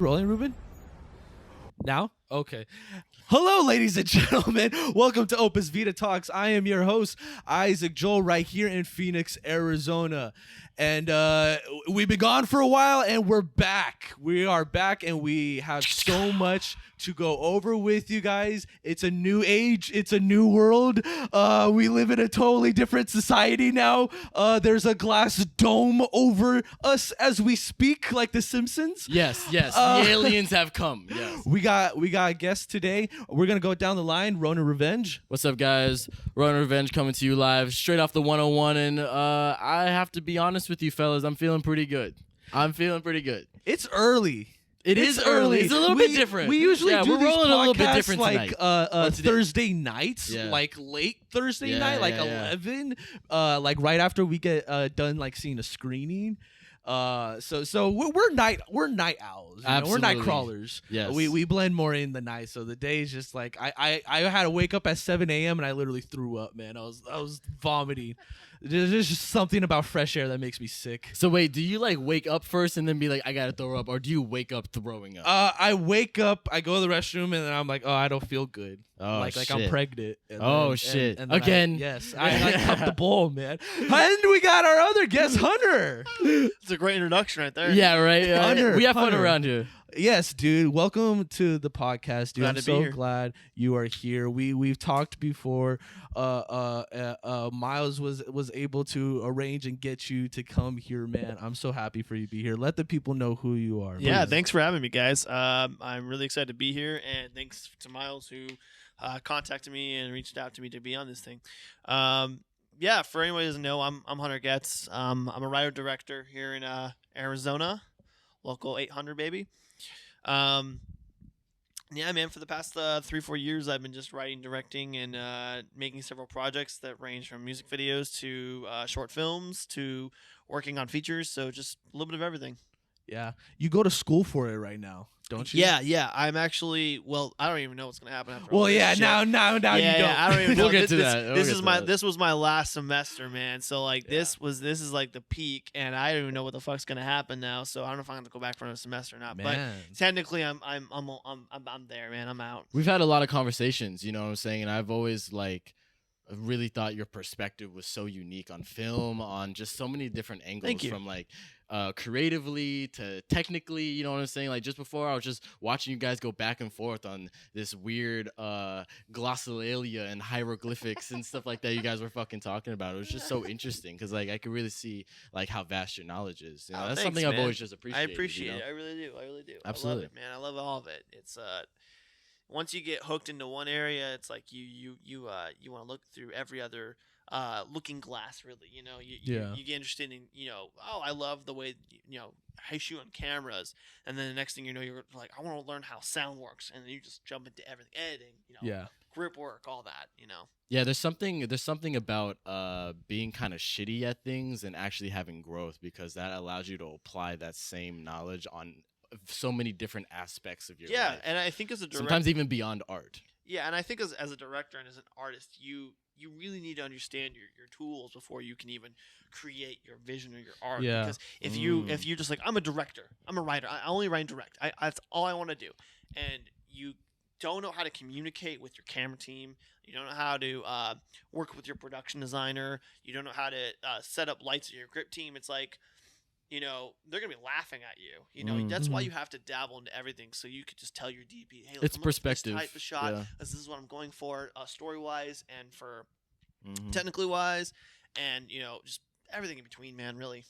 Rolling, Ruben? Now? Okay. Hello, ladies and gentlemen. Welcome to Opus Vita Talks. I am your host, Isaac Joel, right here in Phoenix, Arizona. And we've been gone for a while, and we're back. We are back, and we have so much to go over with you guys. It's a new age. It's a new world. We live in a totally different society now. There's a glass dome over us as we speak, like The Simpsons. Yes. The aliens have come. Yes. We got guests today. We're gonna go down the line. Rona Revenge. What's up, guys? Ronan Revenge coming to you live straight off the 101, and I have to be honest with you, fellas. I'm feeling pretty good. It's early. It is early. It's a little bit different. We usually do we're these rolling a little bit podcasts different like tonight. Thursday nights, Yeah. like late Thursday night, like 11, like right after we get done like seeing a screening. So we're night owls. You know? We're night Absolutely. crawlers. Yes. We blend more in the night. So the day is just like I had to wake up at 7 a.m. and I literally threw up, man. I was vomiting. There's just something about fresh air that makes me sick. So wait, do you like wake up first and then be like, I gotta throw up, or do you wake up throwing up? I wake up, I go to the restroom, and then I'm like, oh, I don't feel good. Oh, like I'm shit. pregnant. And Shit. then Again. Yes, I like cup the bowl, man. And we got our other guest, Hunter. It's a great introduction right there. Yeah, right. Hunter, we have fun Hunter. around here. Yes, dude. Welcome to the podcast, dude. Glad I'm to be so here. glad you are here. We've talked before. Miles was able to arrange and get you to come here, man. I'm so happy for you to be here. Let the people know who you are. Yeah, please. thanks for having me, guys. I'm really excited to be here, and thanks to Miles who contacted me and reached out to me to be on this thing. Yeah, for anybody who doesn't know, I'm Hunter Getz. I'm a writer-director here in Arizona, local 800, baby. Yeah, man, for the past 3-4 years, I've been just writing, directing, and making several projects that range from music videos to short films to working on features, so just a little bit of everything. Yeah. You go to school for it right now, don't you? Yeah. I'm actually, well, I don't even know what's gonna happen after. all Well, this yeah. shit. Now Yeah, you don't. I don't even know. We'll get to this, that. We'll This get is to my that. this was my last semester, man. So like Yeah. this is like the peak, and I don't even know what the fuck's gonna happen now. So I don't know if I'm gonna go back for another semester or not. Man. But technically, I'm there, man. I'm out. We've had a lot of conversations, you know what I'm saying? And I've always like really thought your perspective was so unique on film, on just so many different angles, Thank you. from like creatively to technically, you know what I'm saying? Like just before, I was just watching you guys go back and forth on this weird glossolalia and hieroglyphics and stuff like that you guys were fucking talking about. It was just so interesting because like I could really see like how vast your knowledge is. You know, Oh, that's thanks, something I've man. always just appreciated. I appreciate you know? it. I really do. Absolutely. I love it, man. I love all of it. It's once you get hooked into one area, it's like you want to look through every other looking glass, really. You know, Yeah. you get interested in, oh, I love the way, how you shoot on cameras, and then the next thing you know, you're like, I want to learn how sound works, and then you just jump into everything, editing, Yeah. grip work, all that, Yeah, there's something about being kind of shitty at things and actually having growth, because that allows you to apply that same knowledge on so many different aspects of your Yeah, life. and I think as a director, Sometimes even beyond art. yeah, and I think as a director and as an artist, you really need to understand your tools before you can even create your vision or your art. Yeah. Because if you just like, I'm a director, I'm a writer, I only write and direct. That's all I want to do, and you don't know how to communicate with your camera team. You don't know how to work with your production designer. You don't know how to set up lights at your grip team. It's like, they're gonna be laughing at you. That's why you have to dabble into everything, so you could just tell your DP, hey, It's I'm perspective. Type of shot. Yeah. This is what I'm going for, story wise and for Mhm. technically wise, and just everything in between, man. Really,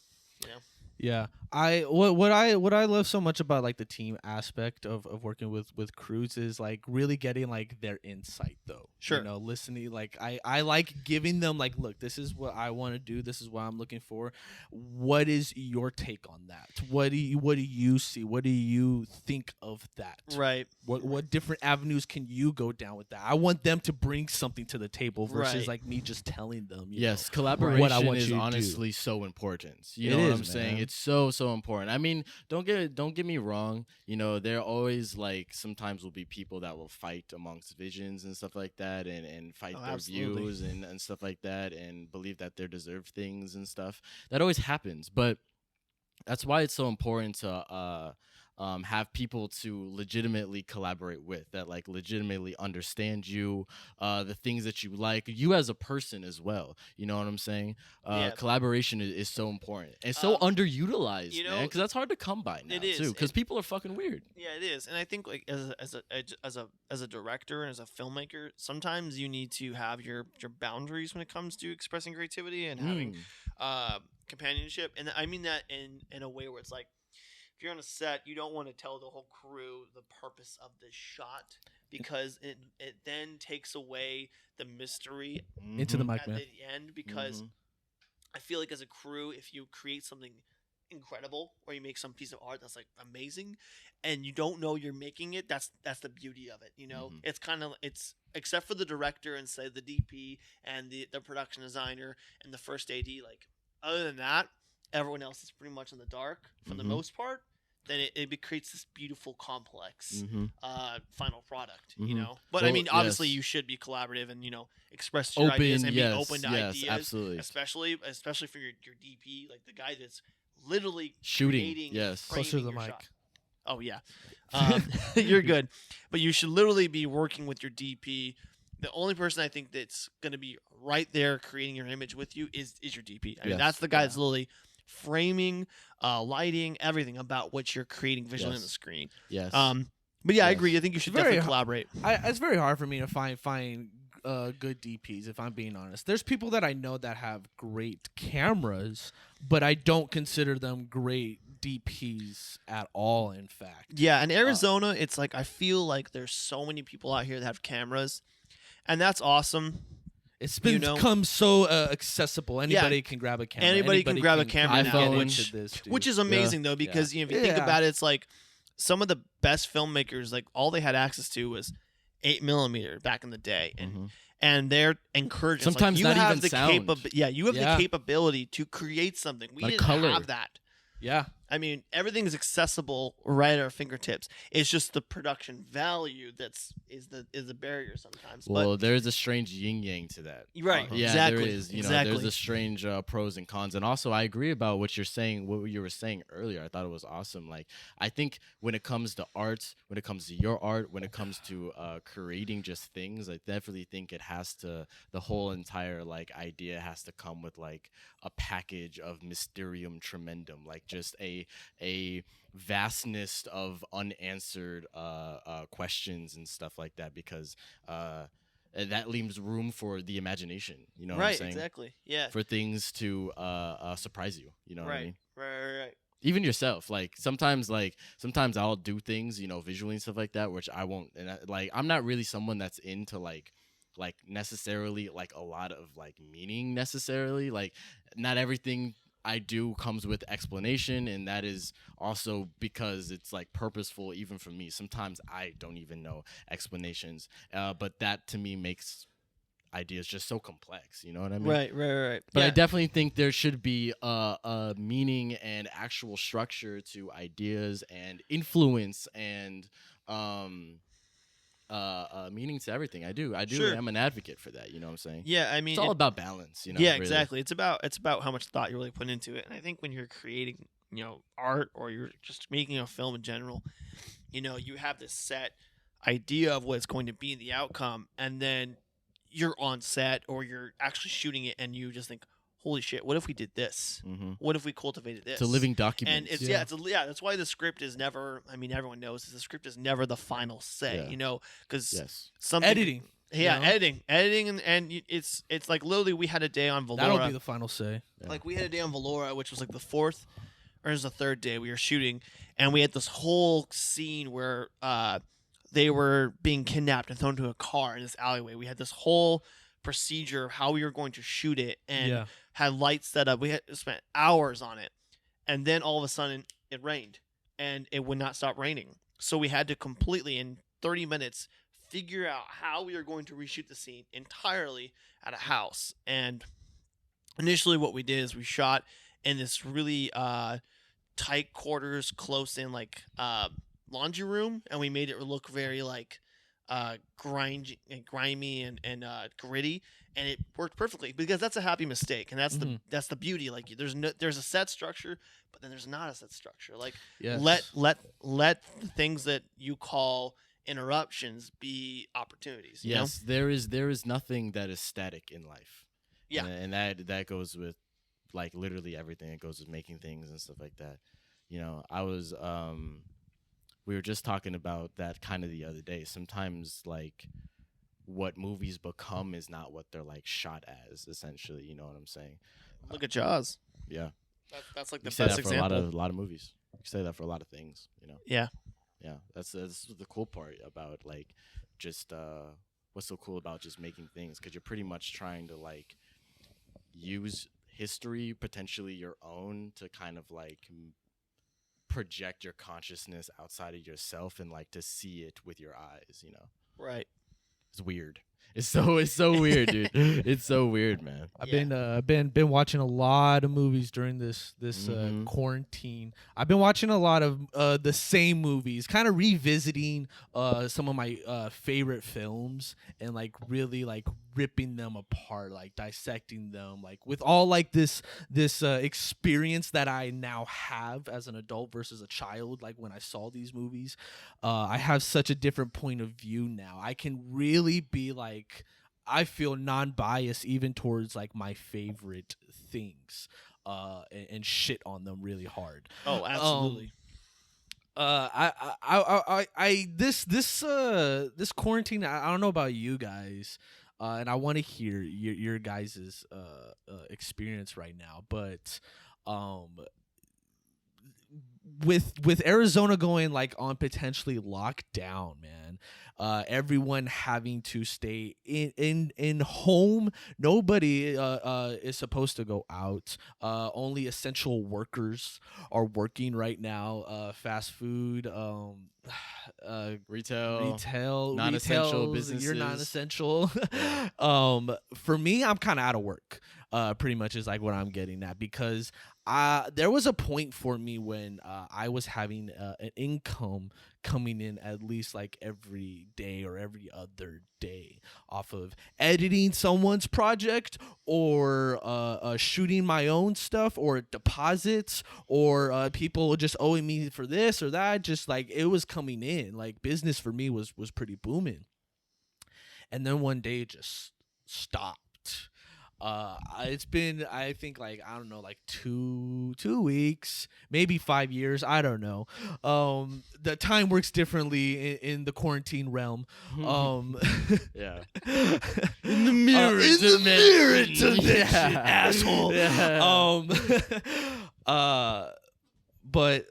Yeah, what I love so much about like the team aspect of working with crews is like really getting like their insight though. Sure. Listening, like I like giving them like, look, this is what I want to do. This is what I'm looking for. What is your take on that? What do you see? What do you think of that? right. What different avenues can you go down with that? I want them to bring something to the table versus Right. like me just telling them. Yes, know, collaboration what I want is you to do. honestly so important. You It know what is, I'm saying? man. It's so important. I mean, don't get me wrong. There are always like sometimes will be people that will fight amongst visions and stuff like that, and fight Oh, their absolutely. views and stuff like that, and believe that they deserve things and stuff. That always happens, but that's why it's so important to have people to legitimately collaborate with, that like legitimately understand you, the things that you like, you as a person as well. You know what I'm saying? Yeah. Collaboration is so important and so underutilized, you know, man, because that's hard to come by now it is. too, because people are fucking weird. Yeah, it is, and I think like as a director and as a filmmaker, sometimes you need to have your boundaries when it comes to expressing creativity and having companionship, and I mean that in a way where it's like, if you're on a set, you don't want to tell the whole crew the purpose of the shot because it then takes away the mystery Into the mic, at man. the end, because I feel like as a crew, if you create something incredible or you make some piece of art that's like amazing and you don't know you're making it, that's the beauty of it, you know. It's kind of, it's except for the director and say the DP and the production designer and the first AD, like other than that, everyone else is pretty much in the dark for the most part. Then it creates this beautiful complex final product, you know. But Well, I mean, obviously yes. you should be collaborative and, you know, express your ideas and be open to ideas, absolutely. especially for your DP, like the guy that's literally Shooting, creating, yes. Closer to framing the your mic. shot. Oh yeah, you're good, but you should literally be working with your DP. The only person I think that's going to be right there creating your image with you is your DP. I mean, Yes. that's the guy that's literally framing, lighting, everything about what you're creating visually on the screen. Yes. But yeah, I Yes. agree. I think you should Very definitely h- collaborate. It's very hard for me to find good DPs, if I'm being honest. There's people that I know that have great cameras, but I don't consider them great DPs at all, in fact. Yeah, in Arizona, it's like I feel like there's so many people out here that have cameras, and that's awesome. It's know- become so accessible. Anybody can grab a camera. Anybody can grab a camera get now, into this, dude. Which is amazing though, because you know, if you think Yeah. about it, it's like some of the best filmmakers, like all they had access to was 8mm back in the day, and they're encouraged. Sometimes you not have even the sound. you have Yeah. the capability to create something. We Like didn't color. have that. Yeah. I mean, everything is accessible right at our fingertips. It's just the production value is the barrier sometimes. Well, there's a strange yin yang to that. Right, Yeah, exactly, there is. You know, exactly. there's a strange pros and cons, and also I agree about what you're saying. What you were saying earlier, I thought it was awesome. Like, I think when it comes to art, when it comes to your art, when it comes to creating just things, I definitely think it has to. The whole entire like idea has to come with like a package of mysterium tremendum, like just a vastness of unanswered questions and stuff like that, because that leaves room for the imagination. You know what I'm right, saying? exactly. Yeah. For things to surprise you. You know what I mean? Right. Even yourself, like sometimes I'll do things, you know, visually and stuff like that, which I won't. And I'm not really someone that's into like necessarily like a lot of like meaning necessarily. Like, not everything I do comes with explanation, and that is also because it's like purposeful even for me. Sometimes I don't even know explanations, but that to me makes ideas just so complex. You know what I mean? Right. But I Yeah. definitely think there should be a meaning and actual structure to ideas and influence and meaning to everything. I do. Sure. I'm an advocate for that. You know what I'm saying? Yeah, I mean, It's all about balance. You know? yeah, really. exactly. It's about how much thought you really put into it. And I think when you're creating, you know, art or you're just making a film in general, you know, you have this set idea of what it's going to be, the outcome, and then you're on set or you're actually shooting it and you just think, holy shit, what if we did this? Mm-hmm. What if we cultivated this? It's a living And document. it's Yeah. that's why the script is never. I mean, everyone knows the script is never the final say. Yeah. You know, because Yes. something Editing. Yeah, you know? editing, and it's like literally we had a day on Valora. That'll be the final say. Yeah. Like we had a day on Valora, which was like the fourth or it was the third day we were shooting, and we had this whole scene where they were being kidnapped and thrown into a car in this alleyway. We had this whole procedure of how we were going to shoot it, and Yeah. had lights set up. We had spent hours on it, and then all of a sudden it rained, and it would not stop raining. So we had to completely in 30 minutes figure out how we were going to reshoot the scene entirely at a house. And initially, what we did is we shot in this really tight quarters, close in like laundry room, and we made it look very like grimy and gritty, and it worked perfectly because that's a happy mistake, and that's the beauty. Like there's a set structure, but then there's not a set structure. Like Yes. let the things that you call interruptions be opportunities. You know? Yes, there is nothing that is static in life. Yeah. and that goes with like literally everything. It goes with making things and stuff like that. I was we were just talking about that kind of the other day. Sometimes like what movies become is not what they're like shot as, essentially. You know what I'm saying? Look at Jaws. Yeah. That's like the You say best that for example. a lot of movies. You say that for a lot of things, Yeah. Yeah, that's the cool part about like just what's so cool about just making things, because you're pretty much trying to like use history, potentially your own, to kind of like project your consciousness outside of yourself and like to see it with your eyes. Right. It's weird. It's so weird, dude. It's so weird, man. I've Yeah. been watching a lot of movies during this Mhm. quarantine. I've been watching a lot of the same movies, kind of revisiting some of my favorite films and like really like ripping them apart, like dissecting them, like with all like this experience that I now have as an adult versus a child. Like when I saw these movies, I have such a different point of view now. I can really be like, I feel non-biased even towards like my favorite things, and shit on them really hard. Oh, absolutely. This quarantine, I don't know about you guys, and I want to hear your guys' experience right now, but um with Arizona going like on potentially lockdown, man, everyone having to stay in home. Nobody is supposed to go out. Only essential workers are working right now. Fast food, Retail, non-essential retails, you're businesses. non-essential. Yeah. For me, I'm kind of out of work. Pretty much is like what I'm getting at, because there was a point for me when I was having an income coming in at least like every day or every other day off of editing someone's project, or shooting my own stuff, or deposits, or people just owing me for this or that. Just like it was coming in, like business for me was pretty booming. And then one day it just stopped. It's been, I think, like, I don't know, like 2 weeks, maybe 5 years, I don't know. The time works differently in the quarantine realm. Yeah. In the mirror in the mirror dimension. dimension, Yeah. asshole. Yeah. But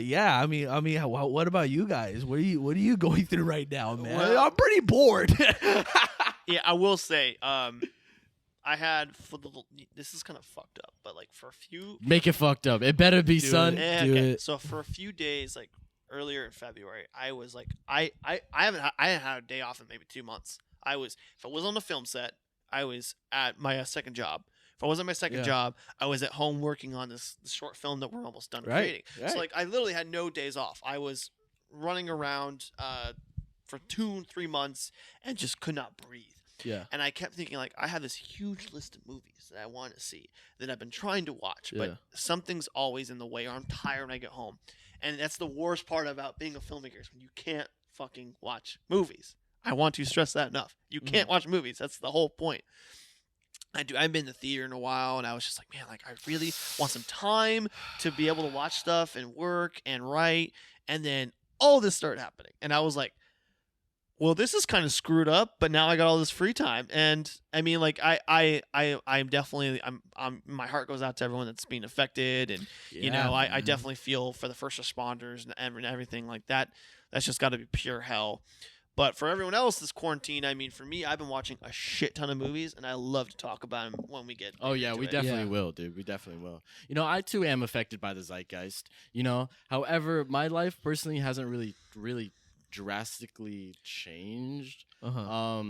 yeah, I mean, what about you guys? What are you going through right now, man? Well- I'm pretty bored. Yeah, I will say, I had this is kind of fucked up, but like for a few Make it fucked up. It better be, Do son. it. do it. So for a few days, like earlier in February, I was like, I hadn't had a day off in maybe 2 months. If I was on the film set, I was at my second job. If I wasn't at my second Yeah. job, I was at home working on this short film that we're almost done Right, creating. right. So like I literally had no days off. I was running around for 2-3 months and just could not breathe. Yeah. And I kept thinking, like, I have this huge list of movies that I want to see that I've been trying to watch, Yeah. but something's always in the way, or I'm tired when I get home. And that's the worst part about being a filmmaker, is when you can't fucking watch movies. I want to stress that enough. You can't watch movies. That's the whole point. I haven't been to the theater in a while, and I was just like, man, like, I really want some time to be able to watch stuff and work and write. And then all this started happening. And I was like, well, this is kind of screwed up, but now I got all this free time. And I mean, like, I'm definitely, my heart goes out to everyone that's being affected. And, you know, I definitely feel for the first responders and everything like that. That's just got to be pure hell. But for everyone else, this quarantine, I mean, for me, I've been watching a shit ton of movies, and I love to talk about them when we get. Oh yeah, into we it. definitely Yeah. will, dude. We definitely will. I too am affected by the zeitgeist. However, my life personally hasn't really drastically changed. Uh-huh.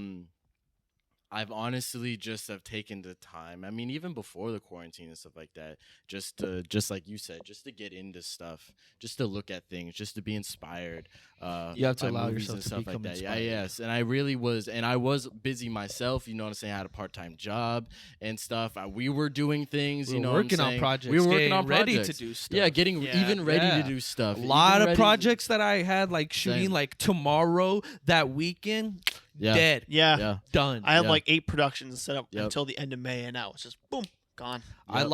I've honestly just have taken the time. I mean, even before the quarantine and stuff like that, just like you said, just to get into stuff, just to look at things, just to be inspired. You have to by allow movies yourself and to stuff become like that. inspired. Yes, and I really was, and I was busy myself. You know what I'm saying? I had a part-time job and stuff. We were doing things. We You were know, what I'm working on saying? projects. We were working getting on ready projects. to do stuff. Yeah, getting Yeah. even ready Yeah. to do stuff. A lot even of ready projects that I had like shooting Same. like tomorrow, that weekend, Yeah. dead, Yeah. Yeah. done. I had Yeah. like 8 productions set up Yep. until the end of May, and now it's just boom, gone. I Yep.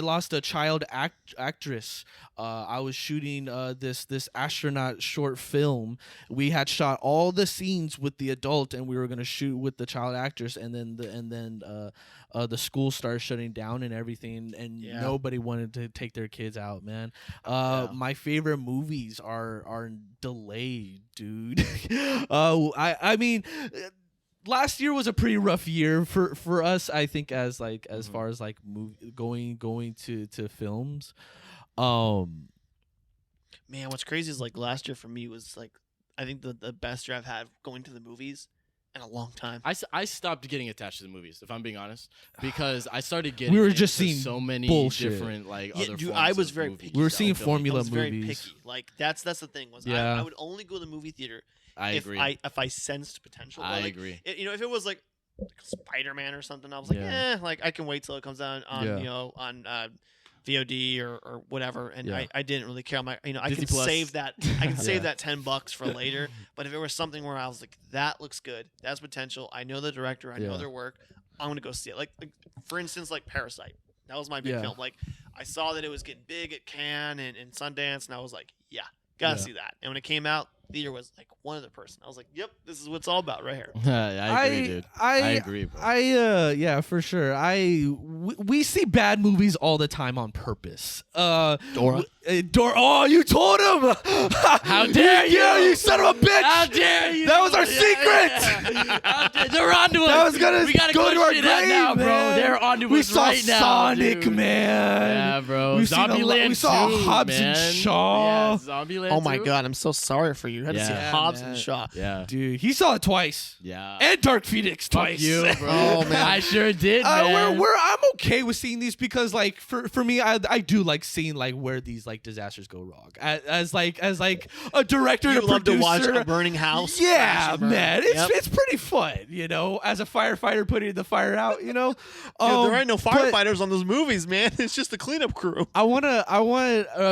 lost a child actress. I was shooting this astronaut short film. We had shot all the scenes with the adult, and we were gonna shoot with the child actress. And then the school started shutting down and everything, and Yeah. nobody wanted to take their kids out. Man, Yeah. my favorite movies are delayed, dude. I mean. Last year was a pretty rough year for us, I think, as Mhm. far as like going to films. Man, what's crazy is like last year for me was like I think the best year I've had going to the movies in a long time. I stopped getting attached to the movies, if I'm being honest, because I started getting. We were just into seeing so many bullshit. different like Yeah, other. dude, forms I was of very movies picky. We were though. seeing I formula was very movies. picky. Like that's the thing was Yeah. I would only go to the movie theater I if agree. if I sensed potential. I Like, agree. you know, if it was like Spider-Man or something, I was like, Yeah. like I can wait till it comes out on Yeah. you know on VOD or whatever, and Yeah. I didn't really care. I'm like, you know, I Disney can Plus. save that. I can save Yeah. that $10 for later. But if it was something where I was like, that looks good, that's potential. I know the director, I know Yeah. their work. I'm gonna go see it. Like for instance, like Parasite. That was my big Yeah. film. Like I saw that it was getting big at Cannes and Sundance, and I was like, yeah, gotta Yeah. see that. And when it came out, theater was like one other person. I was like, yep, this is what it's all about right here. I agree, dude. I agree, bro. Yeah, for sure. We see bad movies all the time on purpose. Dora. Dora. Oh, you told him. How dare you! You son of a bitch! How dare you! That was our Yeah, secret! yeah. How dare- They're onto us. That was gonna we gotta go to our shit out grave, now, bro. man. They're onto We us saw right now, Sonic, dude. man. Yeah, bro. We've seen a lot- Zombieland we saw 2, Hobbs and man. Shaw. Yeah, Zombieland Oh my 2. god, I'm so sorry for you. I had to see Yeah, Hobbs man. and Shaw. Yeah. Dude, he saw it twice. Yeah. And Dark Phoenix Fuck twice. you, bro. Oh, man. I sure did, man. I'm okay with seeing these because like for me I do like seeing like where these like disasters go wrong as like a director You and a love to watch producer. a burning house. Yeah, crash and burn. man, Yep. it's pretty fun, you know, as a firefighter putting the fire out, you know. Dude, there ain't no but firefighters on those movies, man. It's just the cleanup crew. I want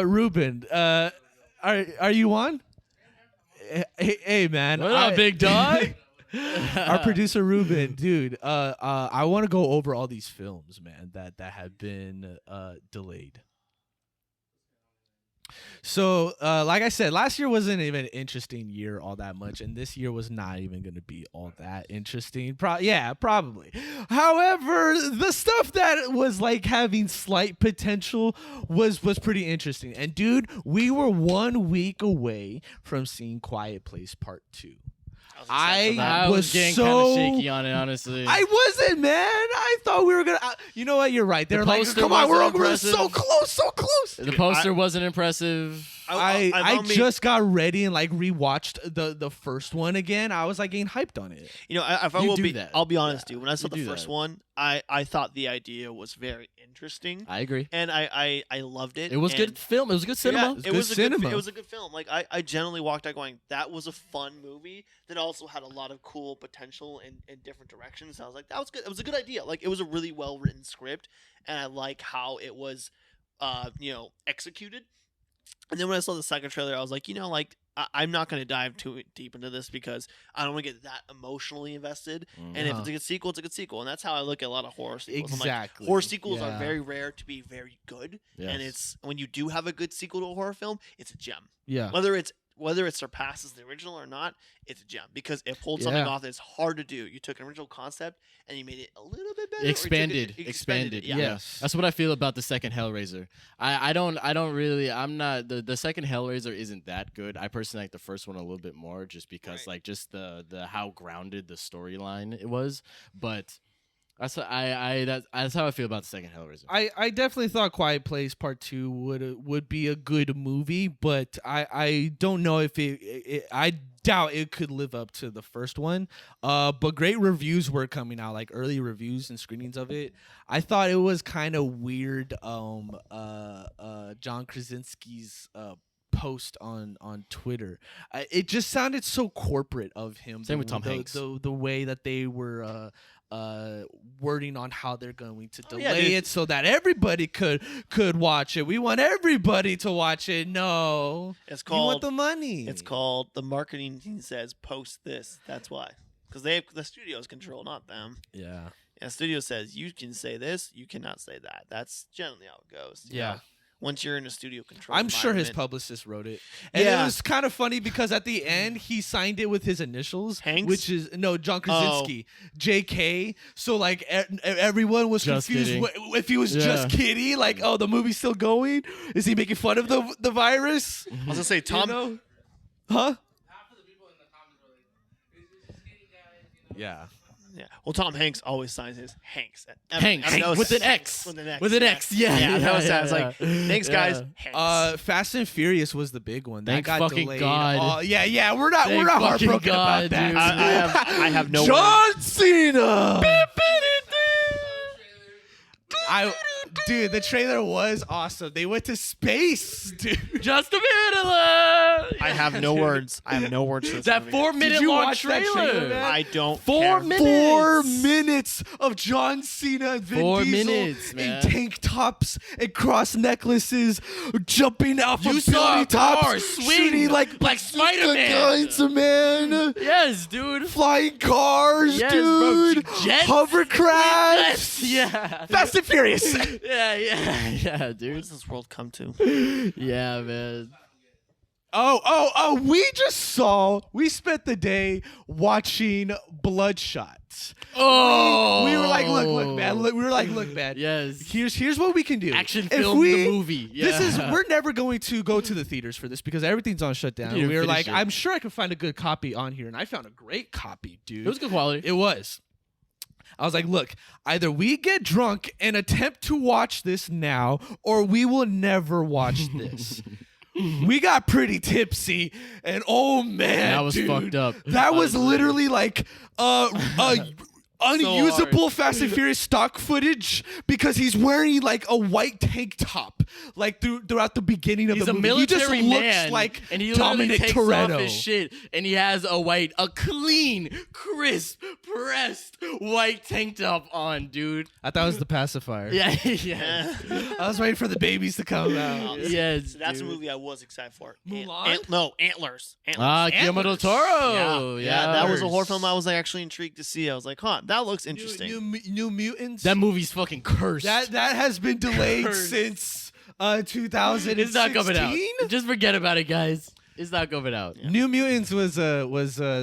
Ruben. Are you on? Hey man. What up, big dog? Our producer Ruben, dude. I want to go over all these films, man, that have been delayed. So, like I said, last year wasn't even an interesting year all that much, and this year was not even going to be all that interesting. Probably. However, the stuff that was like having slight potential was pretty interesting. And dude, we were 1 week away from seeing Quiet Place Part 2. I was was getting so- kind of shaky on it, honestly. I wasn't, man. I thought we were gonna. You know what? You're right. They're like, poster come on, wasn't we're so impressive. close, so close. the poster wasn't impressive. I just got ready and like rewatched the first one again. I was like getting hyped on it. you know, if I You will do be, that. I'll be honest, dude. When I saw You the do first that. one, I thought the idea was very interesting, I agree. and I loved it. It was and- good film. It was good cinema. Yeah, It was good cinema. It was a good film. Like I generally walked out going, that was a fun movie that also had a lot of cool potential in different directions. I was like, that was good. It was a good idea. Like it was a really well written script, and I like how it was, executed. And then when I saw the second trailer, I was like, like I'm not going to dive too deep into this because I don't want to get that emotionally invested. And if Uh-huh. it's a good sequel, it's a good sequel, and that's how I look at a lot of horror sequels. I'm like, Exactly. horror sequels Yeah. are very rare to be very good, and it's when you do have a good sequel to a horror film, it's a gem. Yeah. Whether it surpasses the original or not, it's a gem because it pulled something Yeah. off that's hard to do. You took an original concept and you made it a little bit better. or you took expanded, it- expanded. it, Yeah. Yes. That's what I feel about the second Hellraiser. I don't really. I'm not the second Hellraiser isn't that good. I personally like the first one a little bit more, just because Right. like just the how grounded the storyline it was, but. That's how I feel about the second Hellraiser. I definitely thought Quiet Place Part 2 would be a good movie, but I don't know if I doubt it could live up to the first one. But great reviews were coming out, like early reviews and screenings of it. I thought it was kind of weird. John Krasinski's post on Twitter. It just sounded so corporate of him. Same with Tom Hanks. The way that they were wording on how they're going to delay dude. it so that everybody could watch it. We want everybody to watch it. No, It's you want called the money. It's called the marketing team says post this. That's why. Because the studios control, not them. Yeah. And the studio says you can say this, you cannot say that. That's generally how it goes. you Yeah. know? Once you're in a studio control, I'm sure his environment. publicist wrote it. And Yeah. it was kind of funny because at the end he signed it with his initials, Hanks? which is John Krasinski, JK. So like everyone was Just confused kidding. if he was just Yeah. kidding, like, oh, the movie's still going? Is he making fun of the virus? I was gonna say Tom. You know? Huh? Yeah. Yeah. Well, Tom Hanks always signs his Hanks. Hanks I've noticed- with an X. With an X. With an X. Yeah. Yeah. I noticed that. It's yeah. like thanks, guys. Yeah. Hanks. Fast and Furious was the big one. That Thank got fucking delayed. God. Oh, yeah. We're not Thank fucking heartbroken God, about that. dude. I have no. John Cena. Dude, the trailer was awesome. They went to space, dude. Just a minute. I have no words. I have no words for this That movie. 4-minute Did you long watch that trailer. trailer, man? I don't. 4 care. minutes. 4 minutes of John Cena and Vin 4 Diesel minutes, in man. tank tops and cross necklaces, jumping off You of saw building a car tops, swing shooting like Spider-Man. guns, man. Yes, dude. Flying cars, Yes, bro. dude. Jets. Hovercrafts. Yeah. Fast and Furious. What dude. does this world come to? Yeah, man. Oh, we spent the day watching Bloodshot. Oh. We were like, look, man. We were like, look, man. Yes. Here's what we can do. Action If film we- the movie. Yeah. We're never going to go to the theaters for this because everything's on shutdown. You We were finish like, it. I'm sure I can find a good copy on here, and I found a great copy, dude. It was good quality. It was. I was like, look, either we get drunk and attempt to watch this now, or we will never watch this. We got pretty tipsy, and oh man, That was dude, fucked up. That was literally like unusable Fast and Furious stock footage because he's wearing like a white tank top like throughout the beginning of He's the a movie. military he just looks man, like and he literally Dominic takes Toretto. off his shit, and he has a clean, crisp, pressed white tank top on, dude. I thought it was the pacifier. Yeah, yeah, I was waiting for the babies to come out. yes. So that's dude. a movie I was excited for. Mulan? No, Antlers. Ah, Guillermo del Toro. Yeah, that was a horror film I was like actually intrigued to see. I was like, huh, that looks interesting. New Mutants. That movie's fucking cursed. that has been delayed Cursed. since 2016. It's not coming out. Just forget about it, guys. It's not coming out. New Mutants was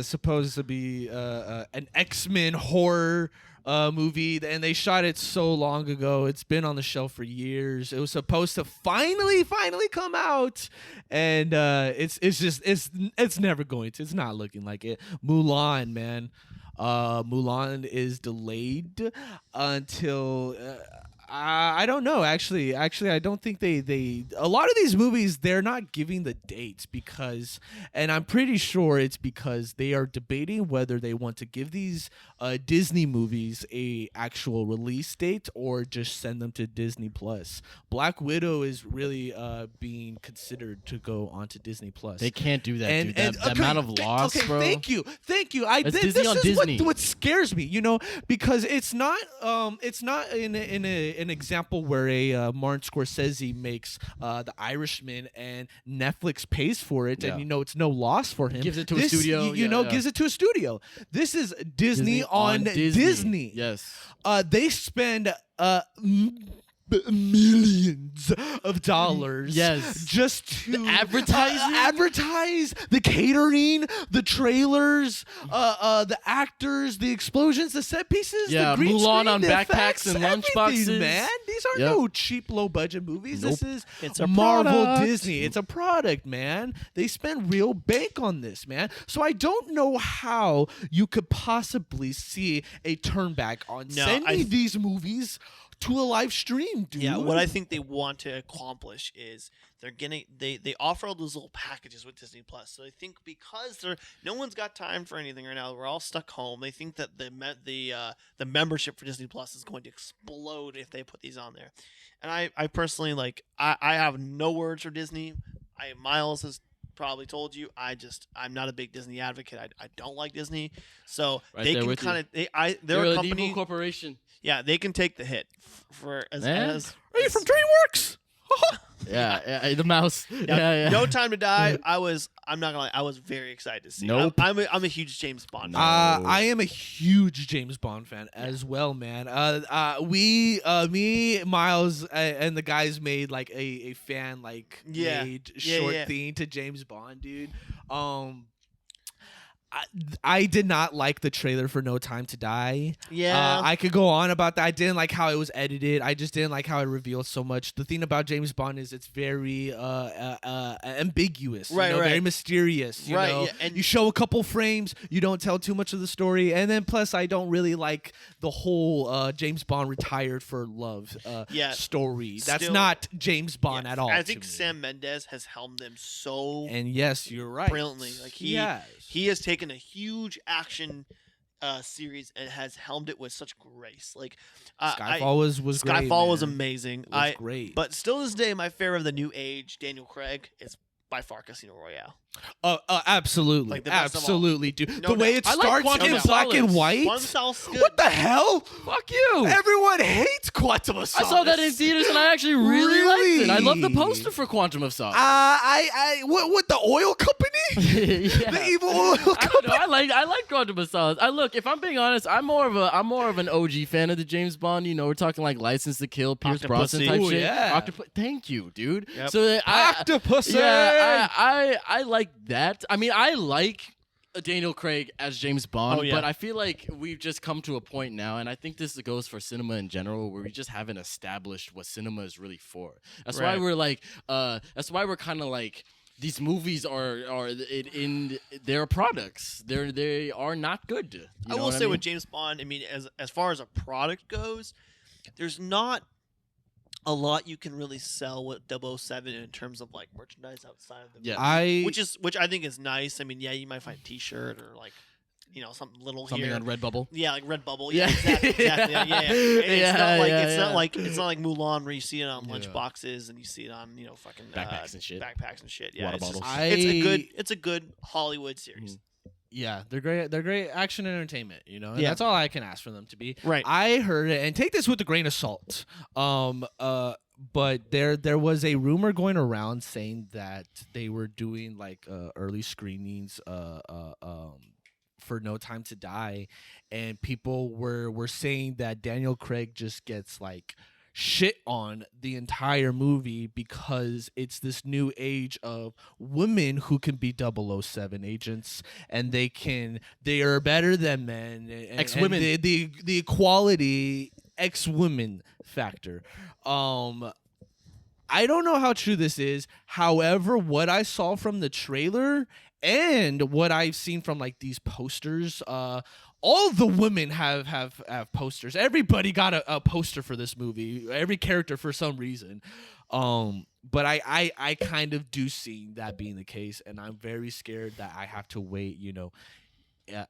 supposed to be an X-Men horror movie, and they shot it so long ago. It's been on the shelf for years. It was supposed to finally come out, and it's never going to. It's not looking like it. Mulan, man. Mulan is delayed until I don't know. Actually, I don't think they a lot of these movies they're not giving the dates because, and I'm pretty sure it's because they are debating whether they want to give these Disney movies a actual release date or just send them to Disney Plus. Black Widow is really being considered to go onto Disney Plus. They can't do that, dude. That okay, amount of loss, okay, bro. Thank you. That's This Disney on is Disney. what scares me, because it's not in an example where a Martin Scorsese makes The Irishman and Netflix pays for it, Yeah. and it's no loss for him. Gives it to a studio, yeah. gives it to a studio. This is Disney on Disney. Yes. They spend millions of dollars Yes. just to The advertising? advertise the catering, the trailers, the actors, the explosions, the set pieces, Yeah, the green Mulan screen, on the backpacks effects, and everything, lunchboxes. man. These are Yep. no cheap low budget movies. Nope. This is It's a Marvel product. Disney. It's a product, man. They spend real bank on this, man. So I don't know how you could possibly see a turn back on No, sending these movies to a live stream, dude. Yeah, what I think they want to accomplish is they offer all those little packages with Disney Plus. So I think because no one's got time for anything right now, we're all stuck home. They think that the membership for Disney Plus is going to explode if they put these on there. And I personally I have no words for Disney. Miles has probably told you I'm not a big Disney advocate. I don't like Disney. So Right they there can with you. kind of they're They're a an company. evil corporation. Yeah, they can take the hit for Yeah. Are you from DreamWorks? Yeah, the mouse. Yeah, Yeah. No Time to Die. I'm not gonna lie. I was very excited to see. Nope. I'm a huge James Bond. No. fan. I am a huge James Bond fan as well, man. Me, Miles, and the guys made like a fan made short yeah. thing to James Bond, dude. I did not like the trailer for No Time to Die. Yeah. I could go on about that. I didn't like how it was edited. I just didn't like how it revealed so much. The thing about James Bond is it's very ambiguous, Right, very right. mysterious. You Right, know? yeah, and- you show a couple frames, you don't tell too much of the story, and then plus I don't really like the whole James Bond retired for love Yeah, story. That's still- not James Bond Yeah, at all. I to think me. Sam Mendes has helmed them so And yes, you're right. brilliantly. Like he has. he has taken a huge action series and has helmed it with such grace. Like Skyfall was great. Skyfall was man. amazing. It was great. But still, to this day, my favorite of the new age, Daniel Craig, is by far Casino Royale. Absolutely, Like the best of all. absolutely, dude. No the way doubt. it I like starts Quantum in of black and Solace. white. Quantum of Solace is good. What the hell? Fuck you. Everyone hates Quantum of I Solace. saw that in theaters and I actually really liked it. I love the Really? poster for Quantum of Solace. What the oil company? Yeah. The evil oil I don't company. know. I like Quantum of Solace. Look, if I'm being honest, I'm more of an OG fan of the James Bond. You know, we're talking like License to Kill, Pierce Brosnan Octopussy. type Ooh, shit. yeah. Thank you, dude. Yep. So that Octopussy. I like that. I mean, I like Daniel Craig as James Bond, Oh, yeah. but I feel like we've just come to a point now, and I think this goes for cinema in general, where we just haven't established what cinema is really for. That's why Right. we're like, that's why we're kind of like, these movies they're products. They are not good. You I know will what say mean? with James Bond, I mean, as far as a product goes, there's not a lot you can really sell with 007 in terms of like merchandise outside of the Yeah. movie, which I think is nice. I mean, yeah, you might find a T-shirt or like something little something here. on Redbubble. Yeah, like Redbubble. Yeah. Yeah, exactly. Yeah. And Yeah, it's not like Mulan where you see it on Yeah. lunchboxes and you see it on fucking Backpacks and shit. Backpacks and shit. Yeah, Water it's, just- bottles. it's a good Hollywood series. Yeah, they're great. They're great action entertainment, and Yeah. that's all I can ask for them to be. Right. I heard it, and take this with a grain of salt. But there was a rumor going around saying that they were doing like early screenings for No Time to Die, and people were saying that Daniel Craig just gets like shit on the entire movie because it's this new age of women who can be 007 agents, and they are better than men, and Ex-women. the equality ex-women factor. I don't know how true this is. However, what I saw from the trailer and what I've seen from like these posters, all the women have posters. Everybody got a poster for this movie. Every character for some reason. But I kind of do see that being the case, and I'm very scared that I have to wait,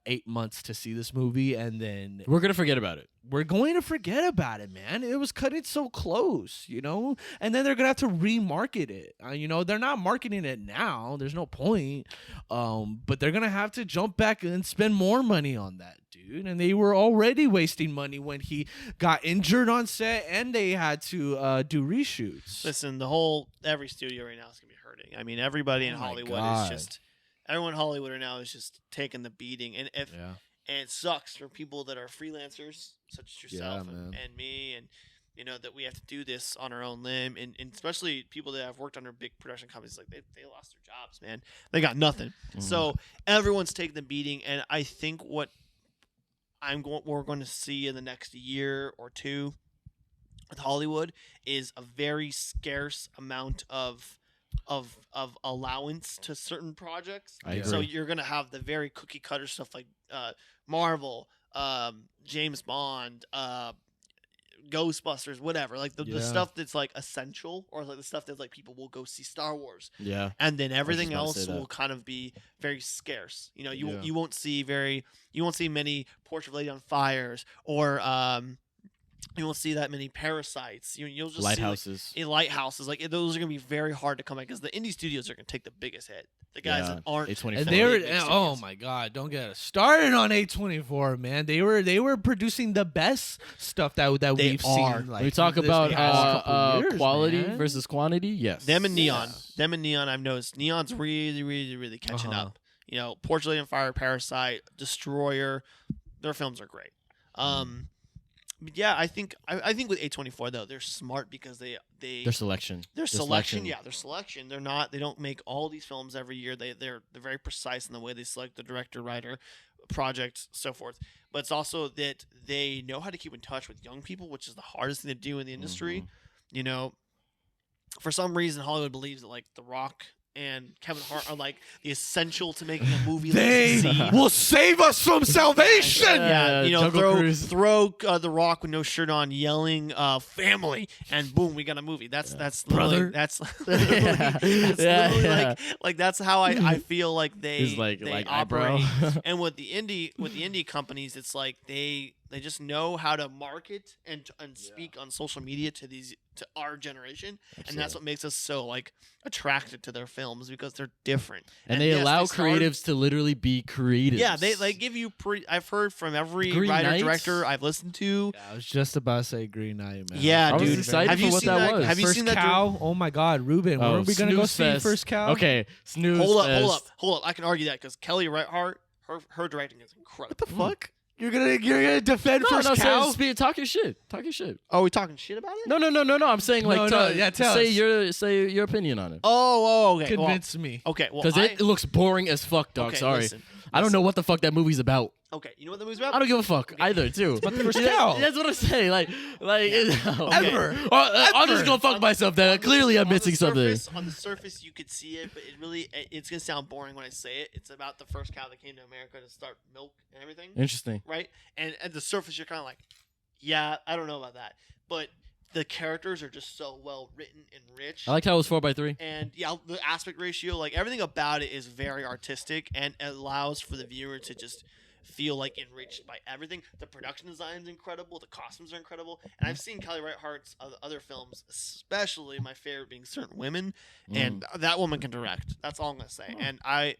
8 months to see this movie, and then We're gonna forget about it. we're going to forget about it, man. It was cutting so close, and then they're gonna have to remarket it. They're not marketing it now. There's no point. But they're gonna have to jump back and spend more money on that, dude. And they were already wasting money when he got injured on set, and they had to do reshoots. Listen, every studio right now is gonna be hurting. I mean, everybody in Oh my Hollywood God. is just everyone in Hollywood right now is just taking the beating, and and it sucks for people that are freelancers such as yourself Yeah, and, man. and me, and You know, that we have to do this on our own limb, and especially people that have worked under big production companies, like they lost their jobs, man. They got nothing. So everyone's taking the beating, and I think what we're going to see in the next year or two with Hollywood is a very scarce amount of allowance to certain projects. I So agree. you're gonna have the very cookie cutter stuff like Marvel, James Bond, Ghostbusters, whatever. Like the Yeah. stuff that's like essential, or like the stuff that like people will go see Star Wars, Yeah. and then everything about to else say that. will kind of be very scarce. You know, Yeah. you won't see many Portrait of a Lady on Fires, or you won't see that many Parasites. You'll just Lighthouses. see lighthouses. Like those are gonna be very hard to come back because the indie studios are gonna take the biggest hit. The guys that aren't A24. And they were, big oh studios. my God, don't get us started on A24, man. They were producing the best stuff that They we've are. seen. Like, When we talk this about past couple years, quality man. versus quantity, yes. Them and Neon. Yeah. Them and Neon, I've noticed. Neon's really, really, really catching Uh-huh. up. You know, Portrait of a Lady on Fire, Parasite, Destroyer, their films are great. But yeah, I think with A24 though, they're smart because Their selection. their selection. Yeah, their selection. They don't make all these films every year. They're very precise in the way they select the director, writer, project, so forth. But it's also that they know how to keep in touch with young people, which is the hardest thing to do in the industry. Mm-hmm. You know, for some reason Hollywood believes that like The Rock and Kevin Hart are like the essential to making a movie. They like, succeed. will save us from salvation. Yeah, you know, Jungle Cruise. throw The Rock with no shirt on, yelling "family," and boom, we got a movie. That's Brother. literally- That's Yeah. literally Yeah. like that's how I feel like they He's like operate. eyebrow. And with the indie companies, it's like they just know how to market and speak on social media to our generation, and that's what makes us so like attracted to their films because they're different. And they yes, allow star- creatives to literally be creatives. Yeah, they give you I've heard from every Green writer Knights? director I've listened to. Yeah, I was just about to say Green Knight, man. Yeah, I was dude. excited have for you what seen that was. Have you First seen that? Cow? Oh my God, Ruben, when are we gonna go Snooze see fest. First Cow? Okay, snooze. Hold fest. up. I can argue that because Kelly Reichardt, her directing is incredible. What the fuck? You're gonna defend No, First no, Cow? talk your shit. Talk your shit. Oh, we talking shit about it? No. I'm saying like, No, yeah, tell us. say your opinion on it. Okay. Convince me. Okay, well, Because it looks boring as fuck, dog. okay, Sorry. listen, I don't know what the fuck that movie's about. Okay, you know what the movie's about? I don't give a fuck either, too. about the First Yeah, Cow. That's what I'm saying. Like, Ever. I'm just gonna fuck myself. Then clearly I'm missing something. On the surface, you could see it, but it's gonna sound boring when I say it. It's about the first cow that came to America to start milk and everything, Interesting. right? And at the surface, you're kind of like, yeah, I don't know about that, but the characters are just so well written and rich. I liked how it was 4x3. And yeah, the aspect ratio, like everything about it is very artistic and allows for the viewer to just feel like enriched by everything. The production design is incredible. The costumes are incredible. And I've seen Kelly Reichardt's other films, especially my favorite being Certain Women, and that woman can direct. That's all I'm gonna say. And I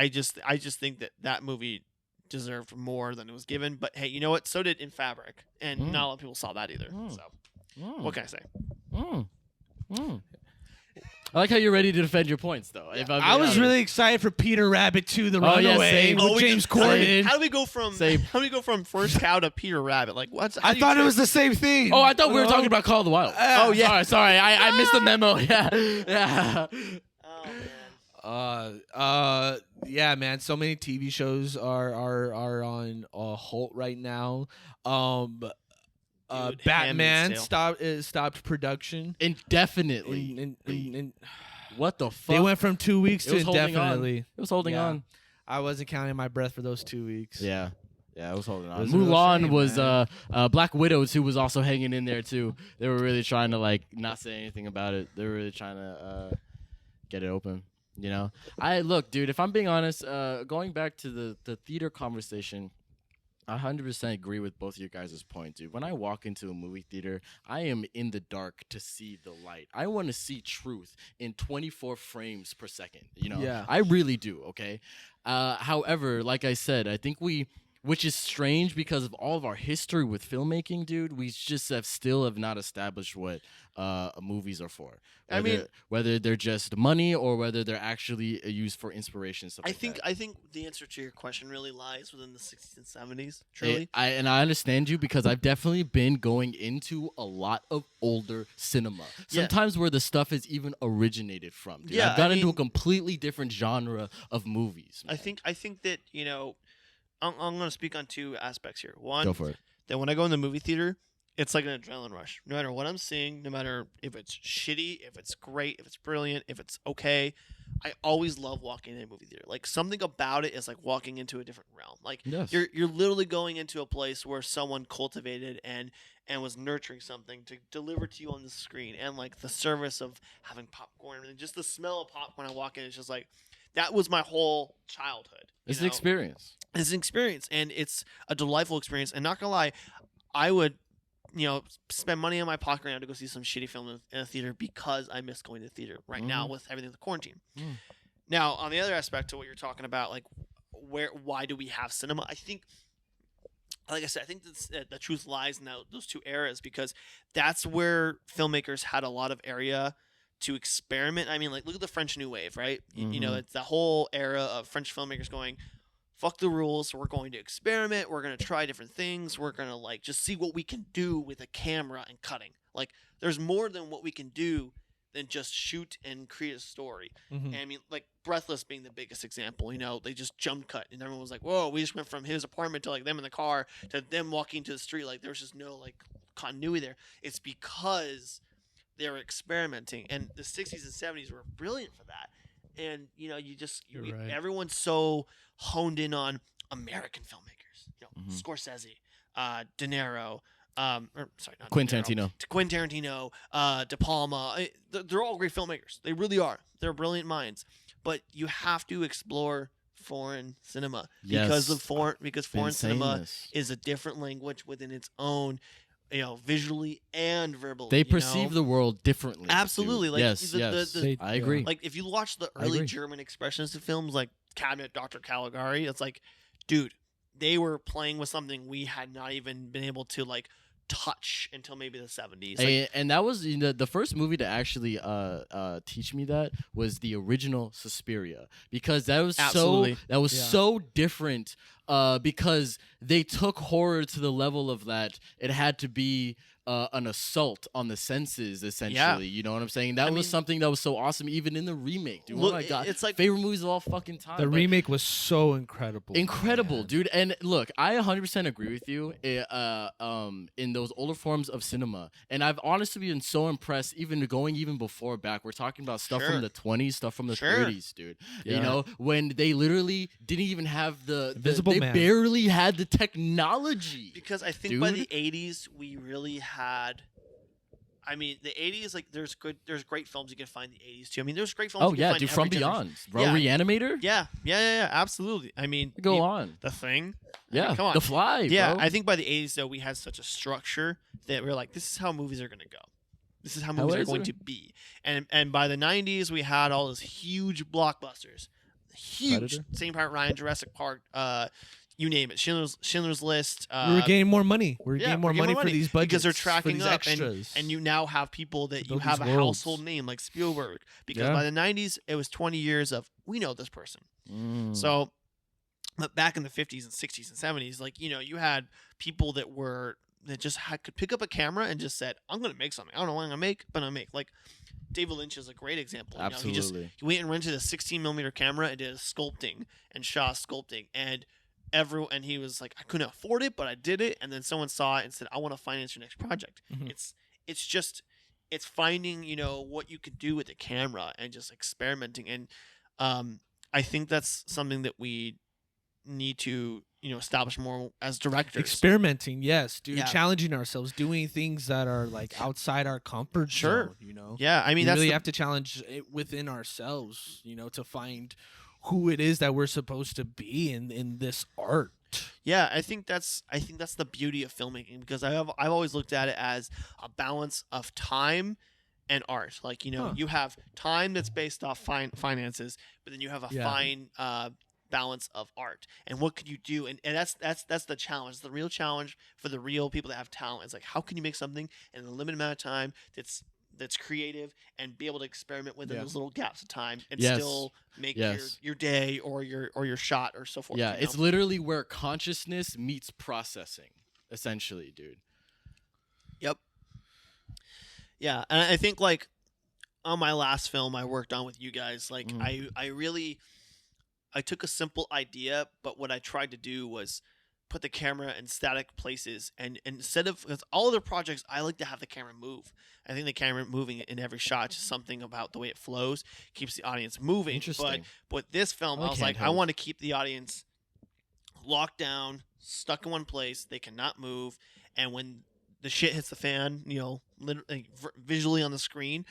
just think that movie deserved more than it was given. But hey, you know what? So did In Fabric, and not a lot of people saw that either. So what can I say? I like how you're ready to defend your points, though. If I'm I being was honest. really excited for Peter Rabbit 2, The Oh, yeah, Runaway same. with Oh, James How Corden. do we go from Same. How do we go from First Cow to Peter Rabbit? Like what? I thought it was the same thing. Oh, I thought we were talking about Call of the Wild. Oh, yeah. Sorry. I missed the memo. Yeah. Oh man. Yeah, man. So many TV shows are on halt right now. Dude, Batman Handmaid's stopped production. Indefinitely. And What the fuck? they went from 2 weeks It to was holding on. indefinitely. It was holding Yeah. on. I wasn't counting my breath for those 2 weeks. Yeah, I was holding on. was a real Mulan shame, was man. Black Widows, who was also hanging in there too. They were really trying to like not say anything about it. They were really trying to get it open. You know, look, dude. If I'm being honest, going back to the theater conversation, I 100% agree with both of your guys' points, dude. When I walk into a movie theater, I am in the dark to see the light. I want to see truth in 24 frames per second. You know, Yeah. I really do. Okay. However, like I said, I think we which is strange because of all of our history with filmmaking, dude. We just have not established what movies are for. I mean, whether they're just money or whether they're actually used for inspiration. Stuff like that. I think the answer to your question really lies within the 60s and 70s. Truly, I understand you because I've definitely been going into a lot of older cinema. Sometimes where the stuff is even originated from. Dude. Yeah, I've got I into a mean- completely different genre of movies. I think that I'm going to speak on two aspects here. One, Go for it. that when I go in the movie theater, it's like an adrenaline rush. No matter what I'm seeing, no matter if it's shitty, if it's great, if it's brilliant, if it's okay, I always love walking in a movie theater. Like something about it is like walking into a different realm. Like Yes. you're literally going into a place where someone cultivated and was nurturing something to deliver to you on the screen, and like the service of having popcorn and just the smell of popcorn. I walk in, it's just like that was my whole childhood. It's an experience. It's an experience, and it's a delightful experience. And not gonna lie, I would, spend money in my pocket right now to go see some shitty film in a theater because I miss going to the theater right now with everything with the quarantine. Mm. Now, on the other aspect to what you're talking about, like why do we have cinema? I think, like I said, I think the truth lies in those two eras, because that's where filmmakers had a lot of area to experiment. I mean, like, look at the French New Wave, right? It's the whole era of French filmmakers going, fuck the rules, we're going to experiment, we're going to try different things, we're going to like just see what we can do with a camera and cutting. Like, there's more than what we can do than just shoot and create a story. Mhm. And I mean, like, Breathless being the biggest example, they just jump cut and everyone was like, whoa, we just went from his apartment to like them in the car to them walking to the street. Like, there's just no like continuity there. It's because they were experimenting, and the 60s and 70s were brilliant for that. And You're right. everyone's so honed in on American filmmakers, Scorsese, De Niro, not Quentin De Niro, Quentin Tarantino, De Palma. They're all great filmmakers. They really are. They're brilliant minds. But you have to explore foreign cinema because foreign cinema is a different language within its own, visually and verbally. They perceive the world differently. Absolutely. Dude. Like, yes. I agree. Like, if you watch the early German expressionist films like Cabinet Dr. Caligari, it's like, dude, they were playing with something we had not even been able to like touch until maybe the 70s. Like, And that was the first movie to actually teach me that was the original Suspiria, because that was Absolutely. so different, because they took horror to the level of that it had to be an assault on the senses, essentially. Yeah. You know what I'm saying? That was something that was so awesome, even in the remake, dude. Look, oh my god, it's like favorite movies of all fucking time. The but- remake was so incredible. Incredible, man. dude. And look, I 100% agree with you in those older forms of cinema. And I've honestly been so impressed, even before back. We're talking about stuff Sure. from the 20s, stuff from the Sure. 30s, dude. Yeah. When they literally didn't even have Invisible they Man. barely had the technology. because I think by Dude. the 80s we really had. I mean, the 80s, like, there's great films you can find in the 80s too. I mean, there's great films. Oh you can yeah, find dude, every From generation. Beyond, bro, Yeah. Reanimator. Yeah, absolutely. I mean, Go on. The Thing. Yeah, come on. The Fly. Yeah, bro. I think by the 80s though we had such a structure that we're like, this is how movies are gonna go. This is how movies are is going it? to be. And by the 90s we had all those huge blockbusters. Huge. Predator? Same part Ryan, Jurassic Park, you name it. Schindler's List. We were getting more money. We were yeah, getting more we're getting money more for money these budgets. because they're for tracking these up, extras. and you now have people that To you build have a these worlds. household name like Spielberg, because Yeah. by the 90s it was 20 years of we know this person. Mm. So, but back in the 50s and 60s and 70s, like, you had people that just could pick up a camera and just said, I'm going to make something. I don't know what I'm going to make, but I'm going to make. Like, David Lynch is a great example. Absolutely. He went and rented a 16mm camera and did a sculpting and shot sculpting. And he was like, I couldn't afford it, but I did it. And then someone saw it and said, I want to finance your next project. Mhm. It's finding, what you could do with the camera and just experimenting. And I think that's something that we need to, establish more as directors. Experimenting, yes, dude. Yeah. Challenging ourselves, doing things that are like outside our comfort Sure. zone. Yeah, I mean, we that's really the- have to challenge it within ourselves, to find who it is that we're supposed to be in this art. Yeah, I think that's the beauty of filmmaking, because I've always looked at it as a balance of time and art. Like, Huh. you have time that's based off finances, but then you have a Yeah. fine balance of art, and what could you do, and that's the challenge. The real challenge for the real people that have talent is like, how can you make something in a limited amount of time that's creative and be able to experiment within Yeah. those little gaps of time and Yes. still make Yes. your day or your shot or so forth. Yeah, you it's know? literally where consciousness meets processing, essentially, dude. Yep. Yeah, and I think like on my last film I worked on with you guys, like Mhm. I took a simple idea, but what I tried to do was put the camera in static places, and instead of, because all other projects I like to have the camera move. I think the camera moving in every shot, just something about the way it flows keeps the audience moving. Interesting. But this film, I I was like like, I handheld. want to keep the audience locked down, stuck in one place. They cannot move, and when the shit hits the fan, literally, visually on the screen,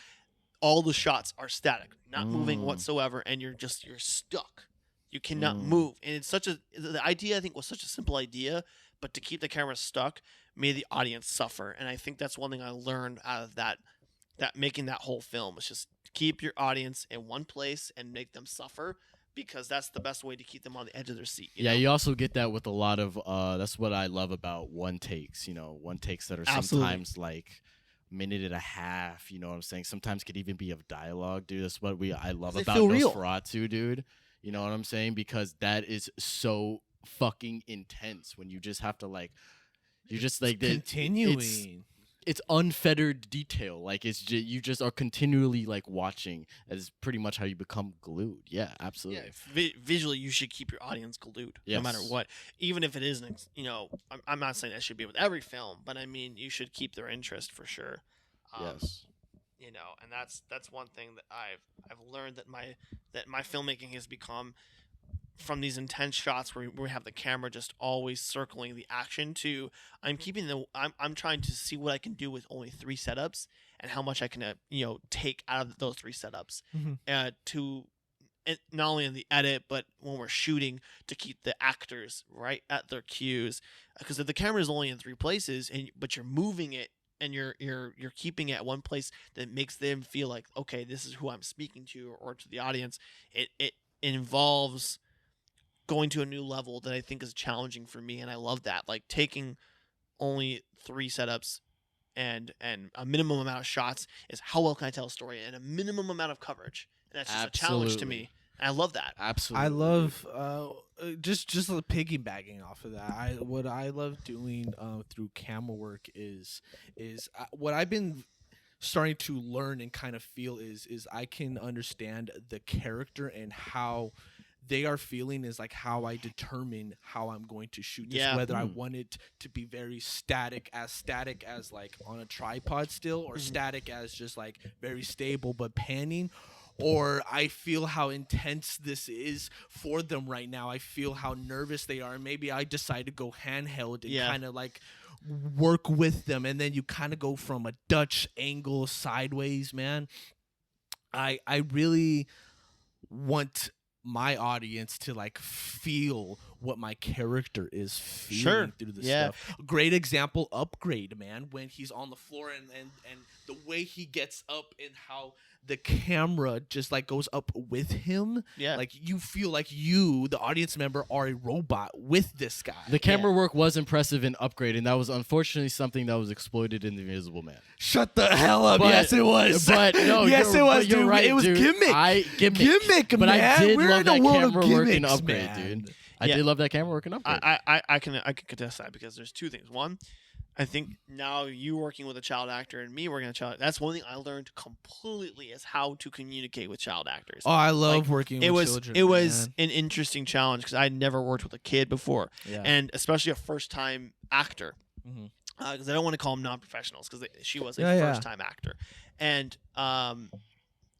all the shots are static, not moving Mm. whatsoever, and you're stuck. You cannot Mm. move, and it's the idea I think was such a simple idea, but to keep the camera stuck made the audience suffer, and I think that's one thing I learned out of that making that whole film was just keep your audience in one place and make them suffer, because that's the best way to keep them on the edge of their seat. Yeah, you also get that with a lot of that's what I love about one takes, one takes that are Absolutely. sometimes like minute and a half, you know what I'm saying? Sometimes could even be of dialogue, dude. That's what I love They about feel real. Nosferatu, dude. You know what I'm saying? Because that is so fucking intense when you just have to like you just like Continuing. it's unfettered detail. Like you just are continually like watching. That is pretty much how you become glued. Yeah, absolutely. Visually you should keep your audience glued no matter Yes. what, even if it isn't, I'm not saying that should be with every film, but I mean you should keep their interest for sure. Yes. And that's one thing that I've learned, that my filmmaking has become, from these intense shots where we have the camera just always circling the action, to I'm trying to see what I can do with only 3 setups and how much I can take out of those 3 setups, Mhm. to not only in the edit but when we're shooting, to keep the actors right at their cues, because if the camera is only in 3 places but you're moving it and you're keeping it at one place, that makes them feel like, okay, this is who I'm speaking to, or to the audience, it involves going to a new level that I think is challenging for me, and I love that. Like taking only 3 setups and a minimum amount of shots is how well can I tell a story, and a minimum amount of coverage, and that's just a challenge to Absolutely. me. And I love that. Absolutely. I love just piggybacking off of that. What I love doing through camera work is what I've been starting to learn and kind of feel is I can understand the character and how they are feeling, is like how I determine how I'm going to shoot this, Yeah. whether I want it to be very static as like on a tripod still, or static as just like very stable but panning, or I feel how intense this is for them right now. I feel how nervous they are. Maybe I decide to go handheld and Yeah. kind of like work with them, and then you kind of go from a Dutch angle sideways, man. I really want my audience to like feel what my character is feeling Sure. through the Yeah. stuff. Great example, Upgrade, man, when he's on the floor and the way he gets up and how the camera just like goes up with him. Yeah. Like you feel like you, the audience member, are a robot with this guy. The camera work was impressive in Upgrade, and that was unfortunately something that was exploited in The Invisible Man. Shut the hell up. But- Yes, it was. But no, yes, you're, it was, but you're dude. right, It was dude. gimmick. Gimmick, But man. I did We're love in that a world camera of work in gimmicks, Upgrade, man. dude. I Yeah. did love that camera work in Upgrade. I can contest that, because there's 2 things. One, I think now you working with a child actor and me working with a child, that's one thing I learned completely, is how to communicate with child actors. Oh, I love Like, working it with was children. it was man. an interesting challenge, because I'd never worked with a kid before, Yeah. and especially a first time actor, Mhm. because I don't want to call them non-professionals, because she was a Yeah, yeah. first time actor, and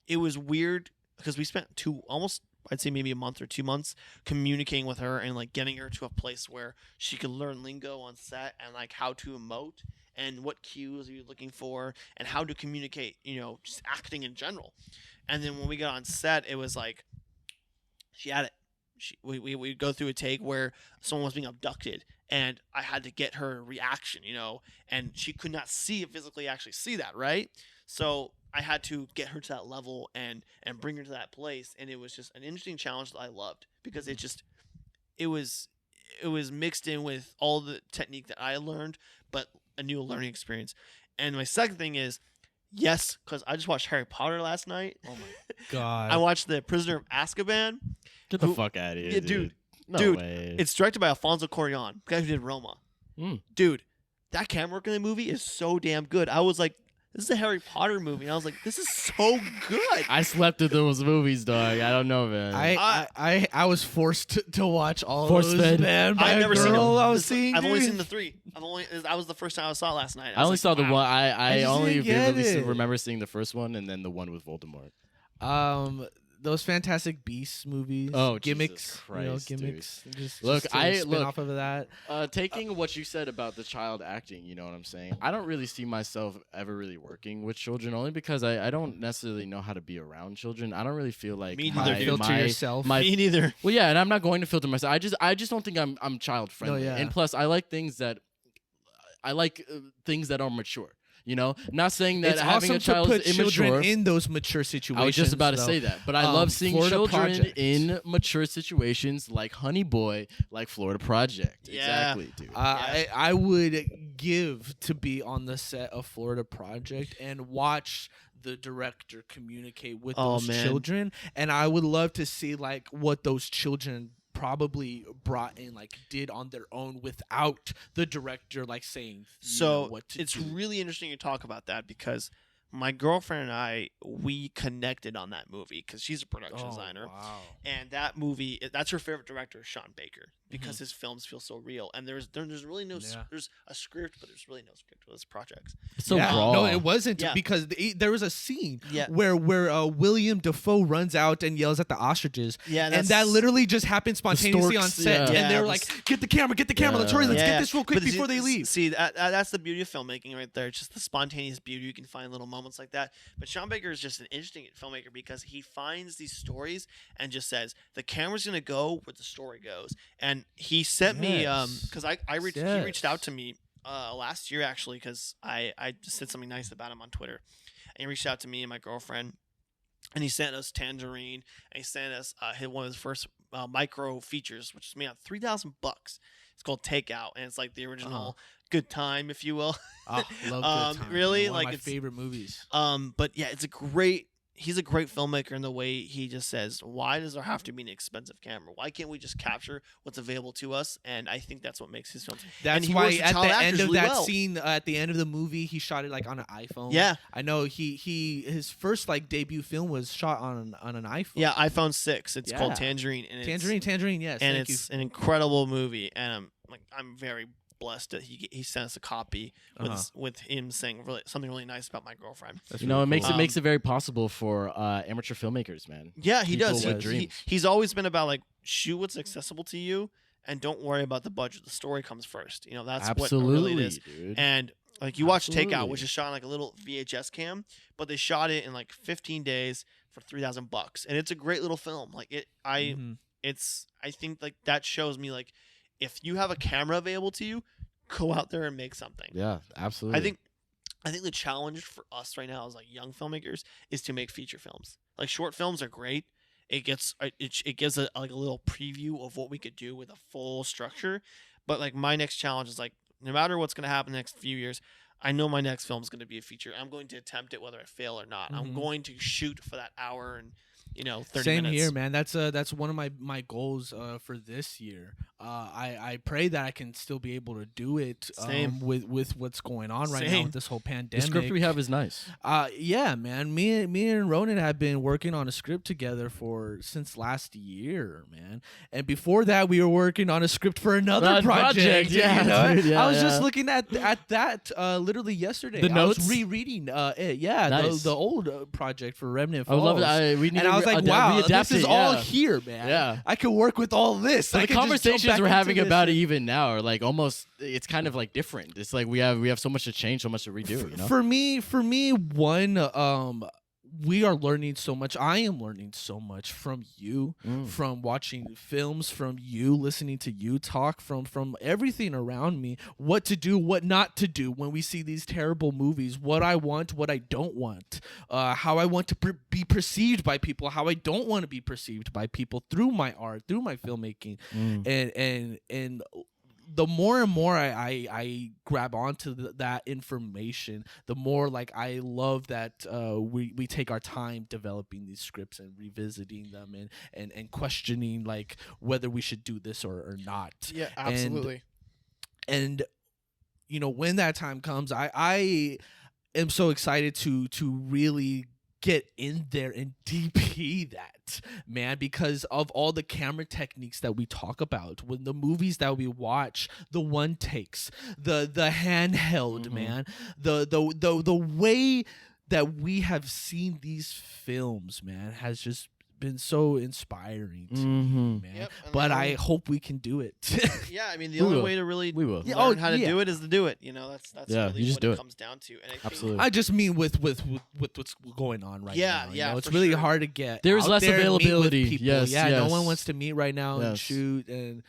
it was weird because we spent almost I'd say maybe a month or 2 months communicating with her and like getting her to a place where she could learn lingo on set, and like how to emote and what cues are you looking for and how to communicate, just acting in general. And then when we got on set, it was like she had it. we'd go through a take where someone was being abducted, and I had to get her reaction, and she could not see it physically, actually see that, right? So I had to get her to that level and bring her to that place, and it was just an interesting challenge that I loved because it was mixed in with all the technique that I learned, but a new learning experience. And my second thing is, yes, because I just watched Harry Potter last night. Oh my god! I watched The Prisoner of Azkaban. Get the fuck out of here, Yeah, dude. No dude, way. It's directed by Alfonso Cuarón, the guy who did Roma. Dude, that camera work in the movie is so damn good. I was like, this is a Harry Potter movie. And I was like, this is so good. I slept at those movies, dog. I don't know, man. I was forced to watch all Force those, fed. man. by I've a never seen girl them. I was seeing. I've only dude. seen the 3. That was the first time I saw it last night. I only was saw like, the wow. one. I just only didn't get vividly it. remember seeing the first one and then the one with Voldemort. Those Fantastic Beasts movies. Oh, gimmicks, Jesus Christ, dude. gimmicks. Look, spin off of that. Taking what you said about the child acting, you know what I'm saying? I don't really see myself ever really working with children, only because I don't necessarily know how to be around children. I don't really feel like Me How neither, to dude. filter yourself. Me neither. Well, yeah, and I'm not going to filter myself. I just don't think I'm child friendly. yeah. And plus, I like things that are mature. You know, not saying that It's having awesome a child to put is immature. children in those mature situations. I was just about to though. say that, but I love seeing Florida children Project. in mature situations like Honey Boy, like Florida Project. Yeah. Exactly, dude. I would give to be on the set of Florida Project and watch the director communicate with Oh, those man. children, and I would love to see like what those children probably brought in, like did on their own without the director like saying So what to it's do. really interesting to talk about that because my girlfriend and we connected on that movie because she's a production designer. Wow. And that movie, that's her favorite director, Sean Baker, because Mm-hmm. his films feel so real. And there's really no, Yeah. there's a script, but there's really no script with this project. It's so Yeah. raw. No, it wasn't Yeah. because there was a scene Yeah. where William Dafoe runs out and yells at the ostriches. Yeah, And that literally just happened spontaneously on storks, set. yeah. And they Yeah, were like, get the camera, let's hurry, let's get this real quick But before they leave. See, that's the beauty of filmmaking right there. It's just the spontaneous beauty. You can find little moments like that. But Sean Baker is just an interesting filmmaker because he finds these stories and just says the camera's gonna go where the story goes. And he sent me Yes. because he reached out to me last year actually because I just said something nice about him on Twitter, and he reached out to me and my girlfriend. And he sent us Tangerine, and he sent us one of his first micro features, which is made on $3,000. It's called Takeout, and it's like the original Good Time, if you will. Oh, love Good Time. really? One Like, of my it's- favorite movies. But yeah, he's a great filmmaker in the way he just says, why does there have to be an expensive camera? Why can't we just capture what's available to us? And I think that's what makes his films. That's he why works with at child the actors end of really that well. scene, at the end of the movie, he shot it like on an iPhone. Yeah. I know his first like debut film was shot on an iPhone. Yeah, iPhone 6. It's called Yeah. Tangerine. And Tangerine, yes. and thank it's an incredible movie. And I'm very blessed that he sent us a copy with him saying something really nice about my girlfriend. That's You know, really it makes cool. it makes it very possible for amateur filmmakers, man. Yeah, he People does. with dreams. He's always been about like shoot what's accessible to you and don't worry about the budget. The story comes first. You know, that's what Absolutely, really it is. dude. And like you watch Takeout, Absolutely. which is shot on like a little VHS cam, but they shot it in like 15 days for $3,000, and it's a great little film. Like Mhm. I think like that shows me like if you have a camera available to you, go out there and make something. Yeah, absolutely. I think the challenge for us right now as like young filmmakers is to make feature films. Like short films are great. It gives a little preview of what we could do with a full structure. But like my next challenge is like no matter what's going to happen in the next few years, I know my next film is going to be a feature. I'm going to attempt it whether I fail or not. I'm Mhm. going to shoot for that hour and 30 Same minutes. here, man. That's one of my goals for this year. I pray that I can still be able to do it Same. with what's going on right now Same. with this whole the pandemic. script we have is nice. Yeah, man. Me and Ronan have been working on a script together since last year, man. And before that, we were working on a script for another That project. project, yeah, you know? dude, yeah, I was just yeah. looking at that literally yesterday. The I notes? was rereading it. Yeah, Nice. the old project for Remnant I Falls. would love it. We need And to I was like, adapt- wow, readapt this is it, all yeah. here, man. Yeah. I could work with all this. So I the could just jump conversations back we're into having this. about it even now are like almost it's kind of like different. It's like we have so much to change, so much to redo. You know? For me, we are learning so much. I am learning so much from you, from watching films, from you, listening to you talk, from everything around me, what to do, what not to do when we see these terrible movies, what I want, what I don't want, how I want to be perceived by people, how I don't want to be perceived by people through my art, through my filmmaking, and the more and more I grab onto that information, the more like I love that we take our time developing these scripts and revisiting them and questioning like whether we should do this or not. Yeah, absolutely. And you know, when that time comes, I am so excited to really get in there and DP that, man, because of all the camera techniques that we talk about when the movies that we watch, the one takes, the handheld, man, the way that we have seen these films, man, has just been so inspiring to me, man. Yep, but I hope we can do it. Yeah, I mean, the only way to really learn how to do it is to do it. You know, that's really you just what do it it. comes down to. And I Absolutely. I just mean with what's going on right now. You know, it's for really sure. hard to get. There's out less there and meet with availability. people. Yes, yeah, no yes. one wants to meet right now and Yes. shoot. And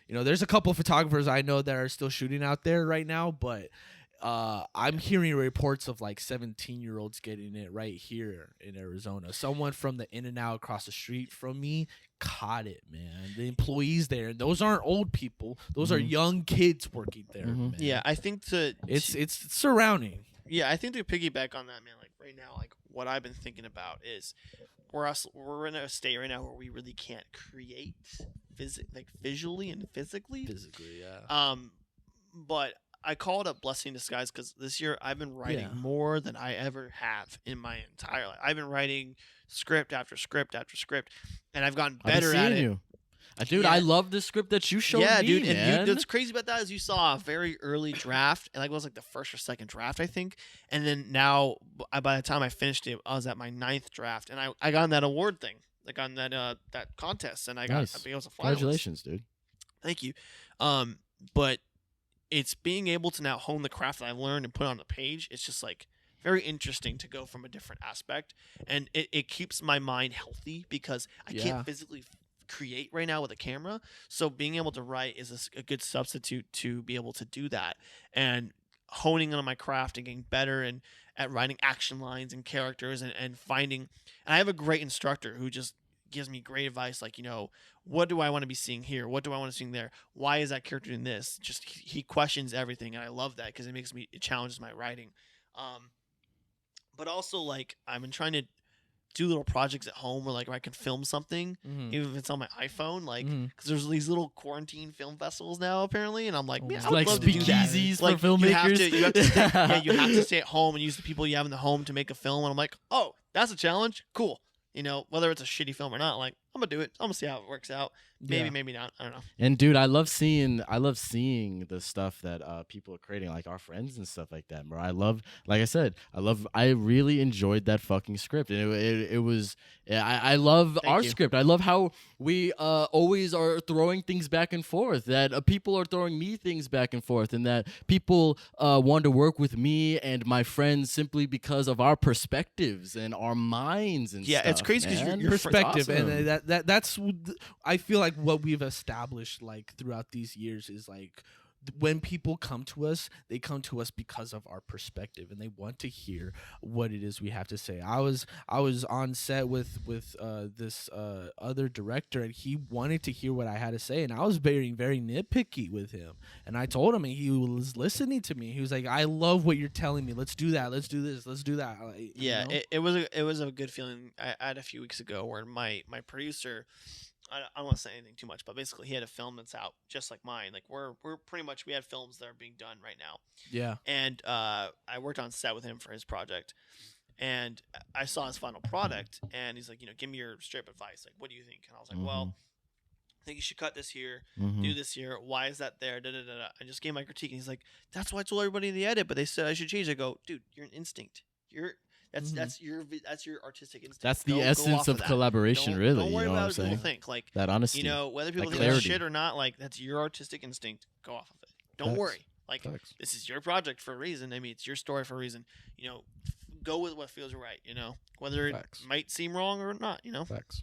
you know, there's a couple of photographers I know that are still shooting out there right now, but I'm hearing reports of like 17-year-olds getting it right here in Arizona. Someone from the In-N-Out across the street from me caught it, man. The employees there, and those aren't old people; those are young kids working there. Man. Yeah, I think it's surrounding. Yeah, I think to piggyback on that, man, like right now, like what I've been thinking about is we're in a state right now where we really can't create visually and physically. Physically, yeah. But I call it a blessing in disguise because this year I've been writing more than I ever have in my entire life. I've been writing script after script after script, and I've gotten better at it. Dude, Yeah. I love the script that you showed Yeah, me, dude. man. And what's crazy about that is you saw a very early draft, and like it was like the first or second draft, I think. And then now, by the time I finished it, I was at my 9th draft, and I got on that award thing, like on that that contest, and I got Nice. I was a finalist. Congratulations, dude. Thank you. But it's being able to now hone the craft that I've learned and put on the page. It's just like very interesting to go from a different aspect, and it keeps my mind healthy because I can't physically create right now with a camera. So being able to write is a good substitute to be able to do that, and honing on my craft and getting better and at writing action lines and characters and finding. And I have a great instructor who just gives me great advice, like, you know, what do I want to be seeing here? What do I want to see there? Why is that character doing this? Just he questions everything, and I love that because it challenges my writing. But also, like, I've been trying to do little projects at home where I can film something, even if it's on my iPhone, like, because there's these little quarantine film festivals now apparently, and I'm like, man, I would like love to do that. speakeasies for Like, filmmakers. you have to stay, you have to stay at home and use the people you have in the home to make a film, and I'm like, oh, that's a challenge, cool. You know, whether it's a shitty film or not, like, I'm gonna do it. I'm gonna see how it works out. Maybe, maybe not. I don't know. And dude, I love seeing the stuff that people are creating, like our friends and stuff like that, bro. I really enjoyed that fucking script, and it was. I love our script. I love how we always are throwing things back and forth. That people are throwing me things back and forth, and that people want to work with me and my friends simply because of our perspectives and our minds and stuff. Yeah, it's crazy because your Perspective, awesome. and that's I feel like what we've established like throughout these years is like when people come to us, they come to us because of our perspective, and they want to hear what it is we have to say. I was on set with this other director, and he wanted to hear what I had to say, and I was very nitpicky with him, and I told him, and he was listening to me. He was like, "I love what you're telling me. Let's do that. Let's do this. Let's do that." Yeah, you know? it was a good feeling. I had a few weeks ago where my producer. I don't want to say anything too much, but basically he had a film that's out just like mine. Like we're pretty much, we have films that are being done right now. Yeah. And I worked on set with him for his project, and I saw his final product, and he's like, you know, give me your strip advice. Like, what do you think? And I was like, well, I think you should cut this here, do this here. Why is that there? Da, da, da, da. I just gave my critique, and he's like, that's what I told everybody in the edit, but they said I should change. I go, dude, you're an instinct. That's your artistic instinct. That's the Go essence off of that. collaboration, Don't really. worry You know about what I'm what people saying? think. Like, That honesty. you know, whether people That think it's clarity. shit or not, like, that's your artistic instinct. Go off of it. Don't Facts. worry. Like, Facts. this is your project for a reason. I mean, it's your story for a reason. You know, go with what feels right, whether it Facts. might seem wrong or not, Facts.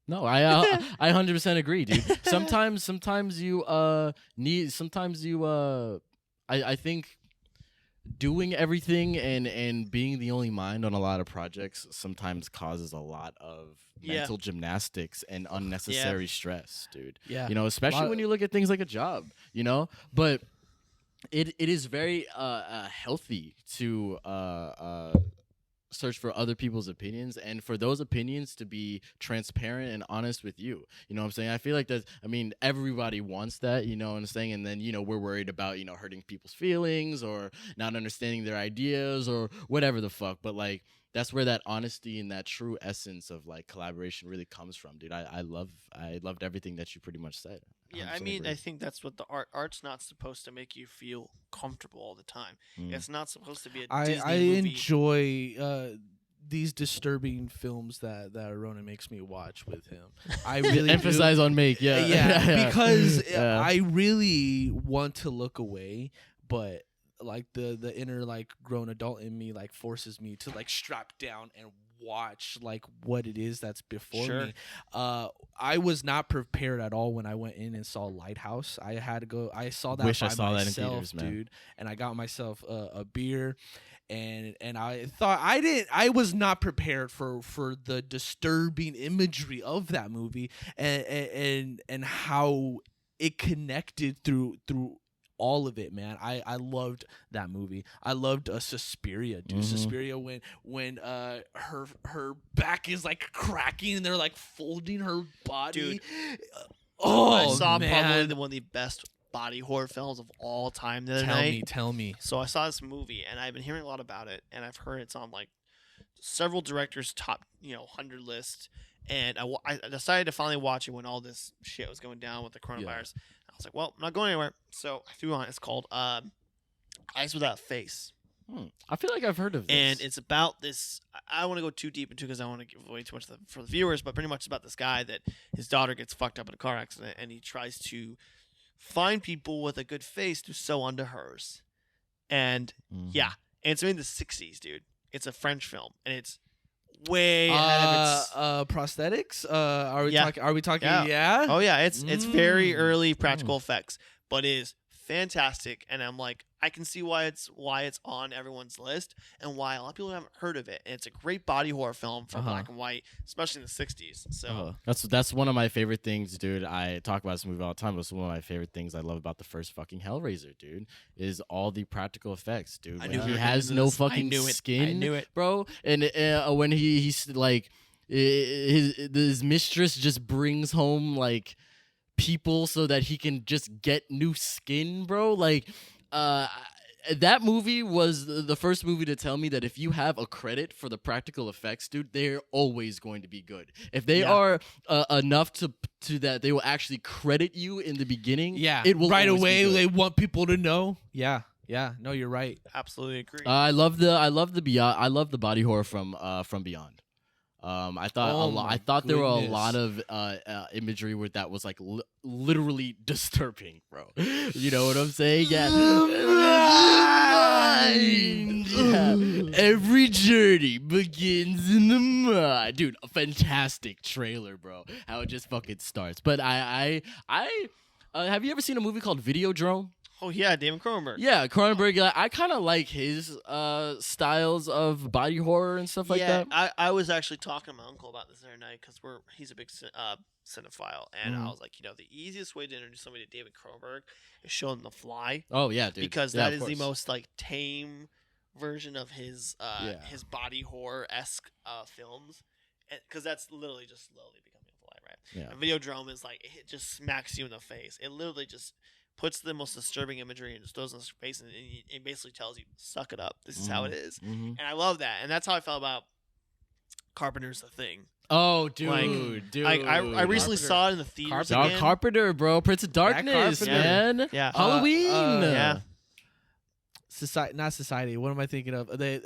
No, I 100% agree, dude. Sometimes you I think doing everything and being the only mind on a lot of projects sometimes causes a lot of mental gymnastics and unnecessary stress, dude. Yeah. Especially when you look at things like a job, but it is very healthy to search for other people's opinions and for those opinions to be transparent and honest with you. You know what I'm saying? I feel like everybody wants that, you know what I'm saying? And then, we're worried about, hurting people's feelings or not understanding their ideas or whatever the fuck. But like, that's where that honesty and that true essence of like collaboration really comes from, dude. I loved everyththing that you pretty much said. Yeah, 100% I mean, agree. I think that's what the art's not supposed to make you feel comfortable all the time. Mm. It's not supposed to be a I Disney movie. enjoy these disturbing films that Ronan makes me watch with him. I really Emphasize do. on make, yeah. yeah, because Yeah. I really want to look away, but like the inner like grown adult in me like forces me to like strap down and watch like what it is that's before Sure. me. I was not prepared at all when I went in and saw Lighthouse. I had to go. I saw that Wish by I saw that in myself, theaters, man. dude. And I got myself a beer. And I thought I was not prepared for the disturbing imagery of that movie and how it connected through all of it, man. I loved that movie. I loved Suspiria, dude. Mhm. Suspiria when her back is like cracking and they're like folding her body. Dude. Oh, I saw man. probably one of the best body horror films of all time the other night. Tell me. So I saw this movie, and I've been hearing a lot about it, and I've heard it's on like several directors' top 100 list. And I decided to finally watch it when all this shit was going down with the coronavirus. I was like, well, I'm not going anywhere. So I threw it on. It's called Eyes Without Face. I feel like I've heard of this. And it's about this. I don't want to go too deep into because I don't want to give away too much for the viewers, but pretty much it's about this guy that his daughter gets fucked up in a car accident, and he tries to find people with a good face to sew onto hers. And Mhm. yeah, and it's made in the 60s, dude. It's a French film, and it's way ahead of its. Prosthetics? Are we Yeah. talking? Are we talking? Yeah. Yeah. Oh yeah, it's very Mm. early practical effects, but it is fantastic. And I'm like, I can see why it's on everyone's list and why a lot of people haven't heard of it. And it's a great body horror film for Uh-huh. black and white, especially in the 60s. So That's one of my favorite things, dude. I talk about this movie all the time, but it's one of my favorite things I love about the first fucking Hellraiser, dude, is all the practical effects, dude. I When knew he we were has getting no into this. I fucking knew it. skin, I knew it. bro. And when he's like, his mistress just brings home like people so that he can just get new skin, bro. Like, that movie was the first movie to tell me that if you have a credit for the practical effects, dude, they're always going to be good. If they Yeah. are enough to that they will actually credit you in the beginning, Yeah. it will right always be away. good. They want people to know. Yeah. Yeah. No, you're right. absolutely agree. I love the Beyond. I love the body horror from Beyond. I thought Oh I my thought there were a goodness. lot of imagery where that was like literally disturbing, bro. You know what I'm saying? Yeah. Every journey begins in the mind, dude. A fantastic trailer, bro. How it just fucking starts. But I have you ever seen a movie called Videodrome? Oh yeah, David Cronenberg. Yeah, Cronenberg. I kind of like his styles of body horror and stuff like that. I was actually talking to my uncle about this the other night because he's a big cinephile, and I Mhm. was like, the easiest way to introduce somebody to David Cronenberg is show them The Fly, Oh yeah, dude. because Yeah, that of is the course. most like tame version of his Yeah. his body horror esque films, because that's literally just slowly becoming a fly, right? Yeah. And Videodrome is like it just smacks you in the face. It literally just puts the most disturbing imagery and just throws in your face, and it basically tells you, "Suck it up. This is how it is." Mhm. And I love that, and that's how I felt about Carpenter's The Thing. Oh, dude, Like- dude. Like I recently Carpenter. saw it in the theaters Dog again. Carpenter, bro. Prince of Darkness, Carpenter. man. Yeah. Halloween. yeah. Society, not society. What am I thinking of? They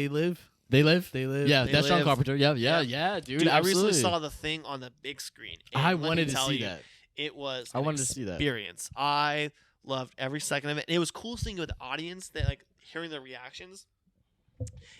live. They live. They live. Yeah, They that's John Live. Carpenter. Yeah, Yeah. dude. Dude, I absolutely. recently saw The Thing on the big screen. and I let me wanted to tell see you, that. It was I an wanted to see that. experience. I loved every second of it. And it was cool seeing with the audience that like hearing their reactions.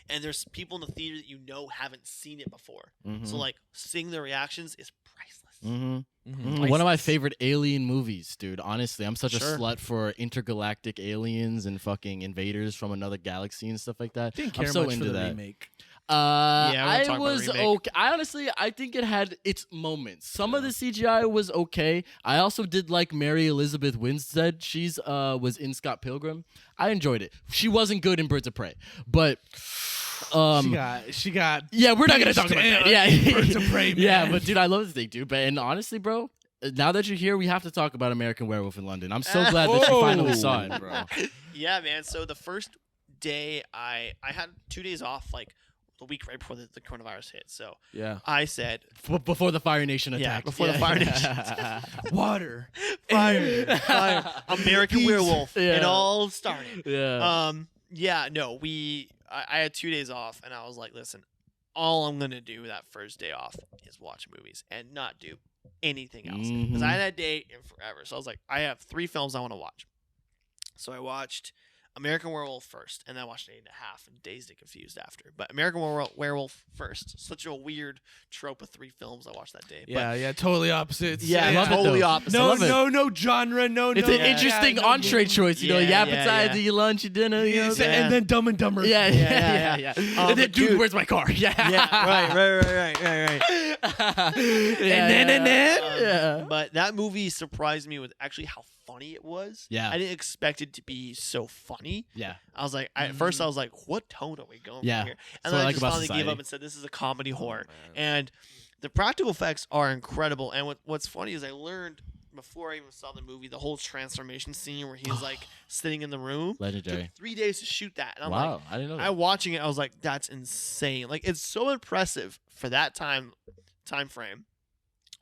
and there's people in the theater that haven't seen it before. Mhm. So like seeing their reactions is priceless. Mhm. Mhm. One of my favorite alien movies, dude. Honestly, I'm such a Sure. slut for intergalactic aliens and fucking invaders from another galaxy and stuff like that. Didn't I'm care so much into for the that. remake. Yeah, we're I gonna talk about the was remake. okay. I think it had its moments. Some of the CGI was okay. I also did like Mary Elizabeth Winstead. She's was in Scott Pilgrim. I enjoyed it. She wasn't good in Birds of Prey, but She got yeah, we're not gonna talk about that. Yeah, Birds of Prey, Yeah, man. but dude, I love this thing, dude. But and honestly, bro, now that you're here, we have to talk about American Werewolf in London. I'm so glad that you finally saw it, bro. Yeah, man. So the first day I had 2 days off, like the week right before the coronavirus hit. So Yeah, I said, before the Fire Nation Yeah, attacked. before the Fire Nation water. fire, fire, American Peace. Werewolf. Yeah. It all started. Yeah. Yeah, no, I had 2 days off, and I was like, listen, all I'm gonna do that first day off is watch movies and not do anything else because I Mhm. had that day in forever. So I was like, I have 3 films I want to watch. So I watched American Werewolf first, and then I watched 8.5 and Dazed and Confused after. But American Werewolf first. Such a weird trope of 3 films I watched that day. Yeah, totally opposites. But yeah, I love it, totally though. opposite. I No, love it. no genre, no. It's no, an yeah, interesting no entree game. choice, you know. Yeah, Your yeah, appetizer, yeah. your lunch, your dinner, you know. Yeah, and then Dumb and Dumber. Yeah, yeah, yeah. Oh, And then, but dude, dude- where's my car? Yeah, Yeah, right. yeah. But that movie surprised me with actually how funny it was. Yeah. I didn't expect it to be so funny. Yeah. I was like, at first I was like, what tone are we going Yeah. for here? That's And what then I I like just about finally gave Society. up and said, this is a comedy horror. And the practical effects are incredible. And what's funny is I learned before I even saw the movie, the whole transformation scene where he's like sitting in the room. Legendary. Took 3 days to shoot that. And I'm Wow, like, I didn't know that. I watching it, I was like, that's insane. Like it's so impressive for that time frame.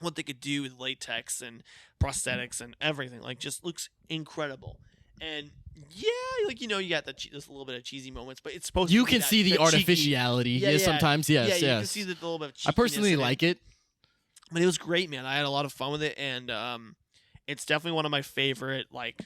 What they could do with latex and prosthetics and everything, like just looks incredible. And yeah, like you got this little bit of cheesy moments, but it's supposed You to be can that, see the cheeky- artificiality. Yeah, Yeah, yeah. sometimes. Yes, yeah, yes. you can see the little bit of I personally cheekiness in like it. but it was great, man. I had a lot of fun with it, and it's definitely one of my favorite like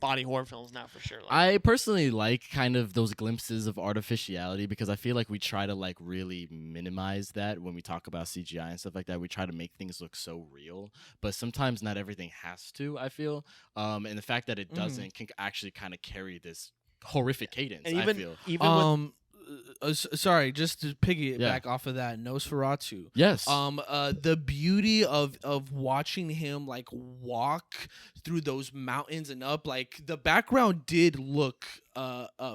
body horror films now for sure. Like, I personally like kind of those glimpses of artificiality because I feel like we try to like really minimize that when we talk about CGI and stuff like that. We try to make things look so real, but sometimes not everything has to, I feel. And the fact that it doesn't can actually kind of carry this horrific cadence, and I even feel. with Sorry, just to piggyback Yeah. off of that, Nosferatu. Yes. The beauty of watching him like walk through those mountains and up, like the background did look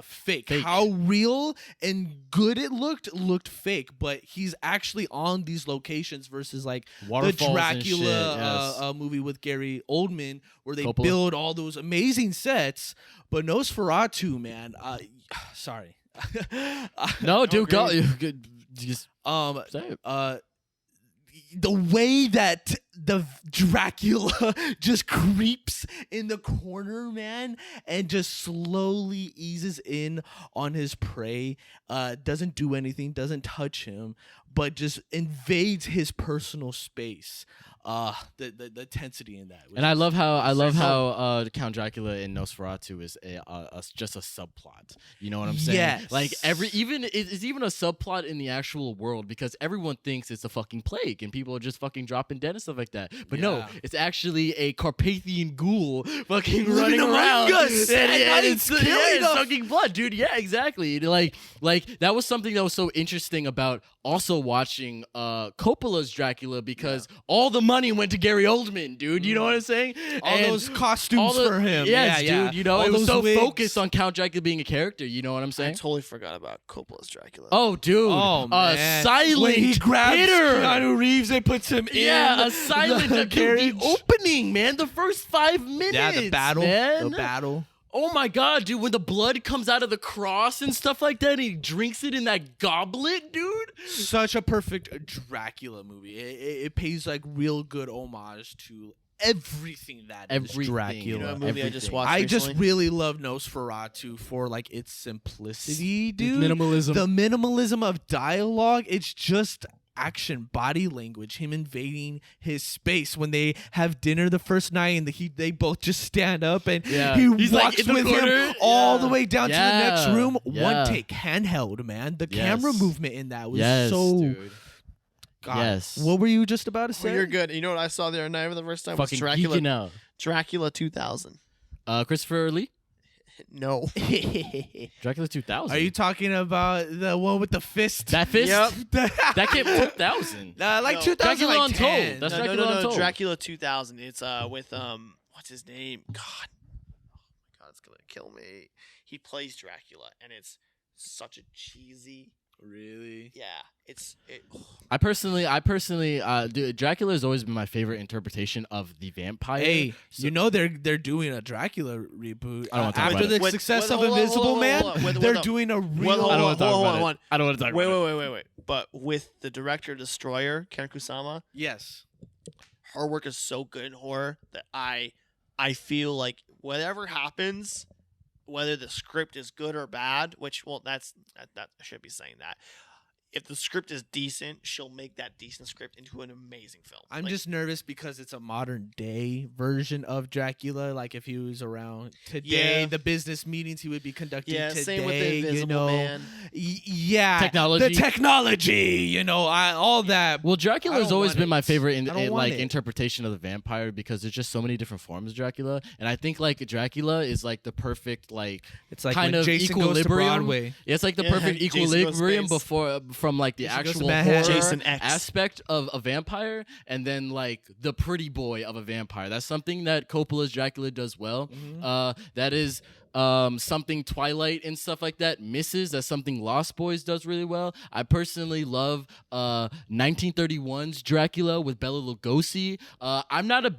fake. Fake. How real and good it looked fake, but he's actually on these locations versus like the Waterfalls Dracula and shit, yes. movie with Gary Oldman where they Coppola. build all those amazing sets. But Nosferatu, man, sorry. No, dude, go. great. Just um say it. the way that the Dracula just creeps in the corner, man, and just slowly eases in on his prey, doesn't do anything, doesn't touch him, but just invades his personal space. The intensity in that, was And I love so- how Count Dracula in Nosferatu is just a subplot. You know what I'm saying? Yes. Like it's even a subplot in the actual world because everyone thinks it's a fucking plague and people are just fucking dropping dead and stuff like that. But no, Yeah. it's actually a Carpathian ghoul fucking Living running among around us at night, it's killing us. sucking blood, dude. Yeah, exactly. Like that was something that was so interesting about also watching Coppola's Dracula because all the money went to Gary Oldman, dude. You know what I'm saying? all And those costumes for him. Yes, yeah, dude. You know, all it was those so wigs. focused on Count Dracula being a character. You know what I'm I saying? totally forgot about Coppola's Dracula. Oh, dude. Oh man! silent when he grabs hitter. Keanu Reeves and puts him in. Yeah, a silent the dude, carriage. the opening, man. The first 5 minutes. Yeah, the battle. man. The battle. Oh my god, dude, when the blood comes out of the cross and stuff like that, and he drinks it in that goblet, dude. Such a perfect Dracula movie. It pays like real good homage to everything that is Everything. Dracula. You know, a movie I just everything. watched. I just recently? really love Nosferatu for like its simplicity, dude. Minimalism. The minimalism of dialogue, it's just action, body language, him invading his space when they have dinner the first night and they both just stand up and Yeah. he He's, like, walks in the with corner. him all the Yeah. way down to the next Yeah. room. Yeah. One take, handheld, man. The Yes. camera movement in that was Yes, so. dude. God. Yes. What were you just about to say? Well, you're good. You know what I saw the other night for the first time? Was Fucking Dracula. geeking out. Dracula 2000. Christopher Lee. No. Dracula 2000. Are you talking about the one with the fist? that fist? Yep. That came 2000. Like No. 2000, Dracula like Untold. 10. That's no, Dracula no, no, Untold. Dracula 2000. It's with what's his name? God. Oh my God, it's gonna kill me. He plays Dracula, and it's such a cheesy. Really? Yeah, it's. I personally, dude, Dracula has always been my favorite interpretation of the vampire. Hey, So- you know they're doing a Dracula reboot. I don't wanna talk After about the it. success With- of hold on, Invisible hold on, Man, hold on. With- they're with- doing a real. hold I don't on, want to talk hold about on, it. hold on. I don't want to talk Wait, about wait, wait, wait, wait. But with the director Destroyer, Karen Kusama, Yes. her work is so good in horror that I feel like whatever happens, whether the script is good or bad, which that I should be saying that. If the script is decent, she'll make that decent script into an amazing film. I'm Like, just nervous because it's a modern day version of Dracula. Like if he was around today, Yeah. the business meetings he would be conducting yeah, today. same with the Invisible you know, Man. Yeah, Technology. the technology. You know, all that. Well, Dracula I has don't always want been my it. favorite I don't want it. interpretation of the vampire because there's just so many different forms of Dracula, and I think like Dracula is like the perfect like It's like kind when of Jason goes to equilibrium. Broadway. It's like the Yeah, perfect Jason goes equilibrium space. before from like the Jason goes to actual Manhattan. horror Jason X. aspect of a vampire, and then like the pretty boy of a vampire. That's something that Coppola's Dracula does well. Mhm. That is something Twilight and stuff like that misses. That's something Lost Boys does really well. I personally love 1931's Dracula with Bela Lugosi. I'm not the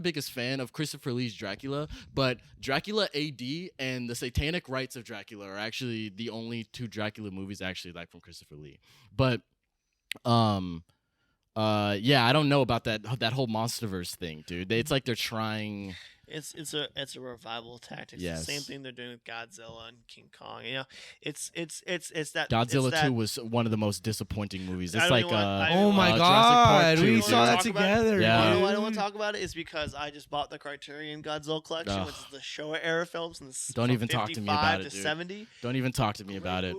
biggest fan of Christopher Lee's Dracula, but Dracula AD and the Satanic Rites of Dracula are actually the only two Dracula movies I actually like from Christopher Lee. But yeah, I don't know about that whole MonsterVerse thing, dude. It's like they're trying. It's a revival tactic. It's Yes. the same thing they're doing with Godzilla and King Kong. You know, it's that Godzilla it's that, 2 was one of the most disappointing movies. I It's don't like even want- I Oh my Jurassic Park God, 2, we dude. saw that Talk about it? together. Yeah. You know why I dude. don't want to talk about it is because I just bought the Criterion Godzilla collection, Ugh. which is the Showa era films. And Don't from even talk to me 55 about it, to dude. 70. Don't even talk to me about it.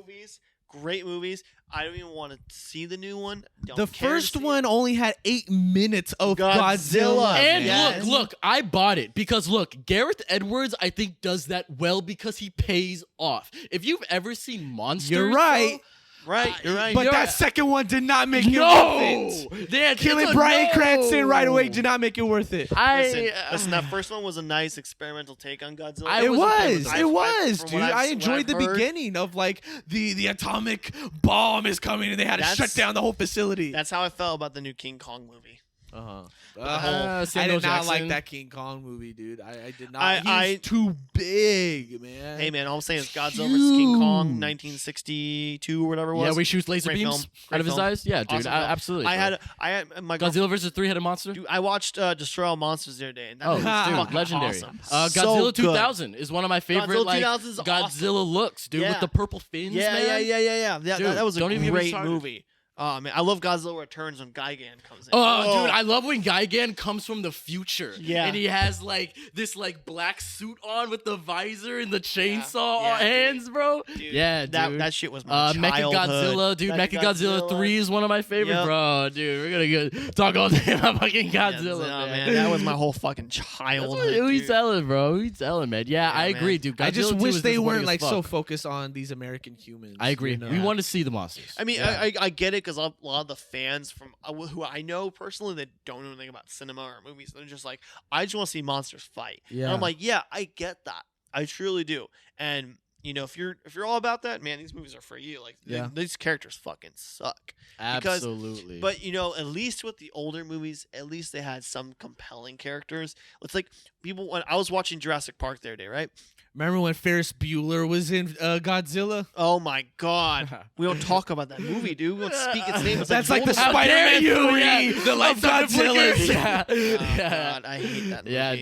Great movies. I don't even want to see the new one. Don't The care to first see one it. only had 8 minutes of Godzilla. Godzilla. And Yes. look, I bought it because look, Gareth Edwards, I think, does that well because he pays off. If you've ever seen Monsters, You're right. Right, you're right. But You're- that second one did not make it no, worth it. They- Killing it's a Bryan no. Cranston right away did not make it worth it. Listen, that first one was a nice experimental take on Godzilla. It wasn't okay with was. the It first one. was, From dude. what I I've enjoyed the heard, beginning of like the atomic bomb is coming and they had to shut That's- down the whole facility. That's how I felt about the new King Kong movie. Uh-huh. Uh, I Samuel did not Jackson. like that King Kong movie, dude. I did not. I- He's too big, man. Hey man, all I'm saying is Godzilla vs King Kong, Huge. 1962 or whatever it was. Yeah, we shoot laser Great beams film. Great out of his film. eyes. Yeah, dude, Awesome film. absolutely. I bro. had my Godzilla versus three-headed monster. Dude, I watched Destroy All Monsters the other day, and that Oh, was dude, fucking legendary. awesome. Godzilla So good. 2000 is one of my favorite Godzilla like 2000 is Godzilla awesome. looks, dude, Yeah. with the purple fins, Yeah, man. yeah. Dude, That was a don't even get me great started. movie. Oh man, I love Godzilla Returns when Gigan comes in. Oh, dude, I love when Gigan comes from the future. Yeah. And he has like this like black suit on with the visor and the chainsaw Yeah, dude. hands, bro. Dude, Yeah, dude. that shit was my Mechagodzilla, childhood. dude. Mechagodzilla 3 is one of my favorite, Yep. bro. Dude, we're gonna talk all day about fucking Godzilla, Yeah, man. That was my whole fucking That's childhood. what we dude. telling, bro. We telling, man. Yeah, I man. agree, dude. I just Godzilla 2 wish is they disappointing weren't as like so fuck. focused on these American humans. I agree. you know? We want to see the monsters. I mean, Yeah. I get it because a lot of the fans from who I know personally that don't know anything about cinema or movies, they're just like, I just want to see monsters fight. Yeah. And I'm like, yeah, I get that. I truly do. And you know, if you're all about that, man, these movies are for you. Like, Yeah. these characters fucking suck. because- Absolutely. But you know, at least with the older movies, at least they had some compelling characters. It's like people when I was watching Jurassic Park the other day, right? Remember when Ferris Bueller was in Godzilla? Oh my god, we don't talk about that movie, dude. We don't speak its name. It's That's like the Golden- Spider-Man Yuri, movie the of lights on the Godzilla. flickers. Yeah. Oh, Yeah. God, I hate that movie. Yeah,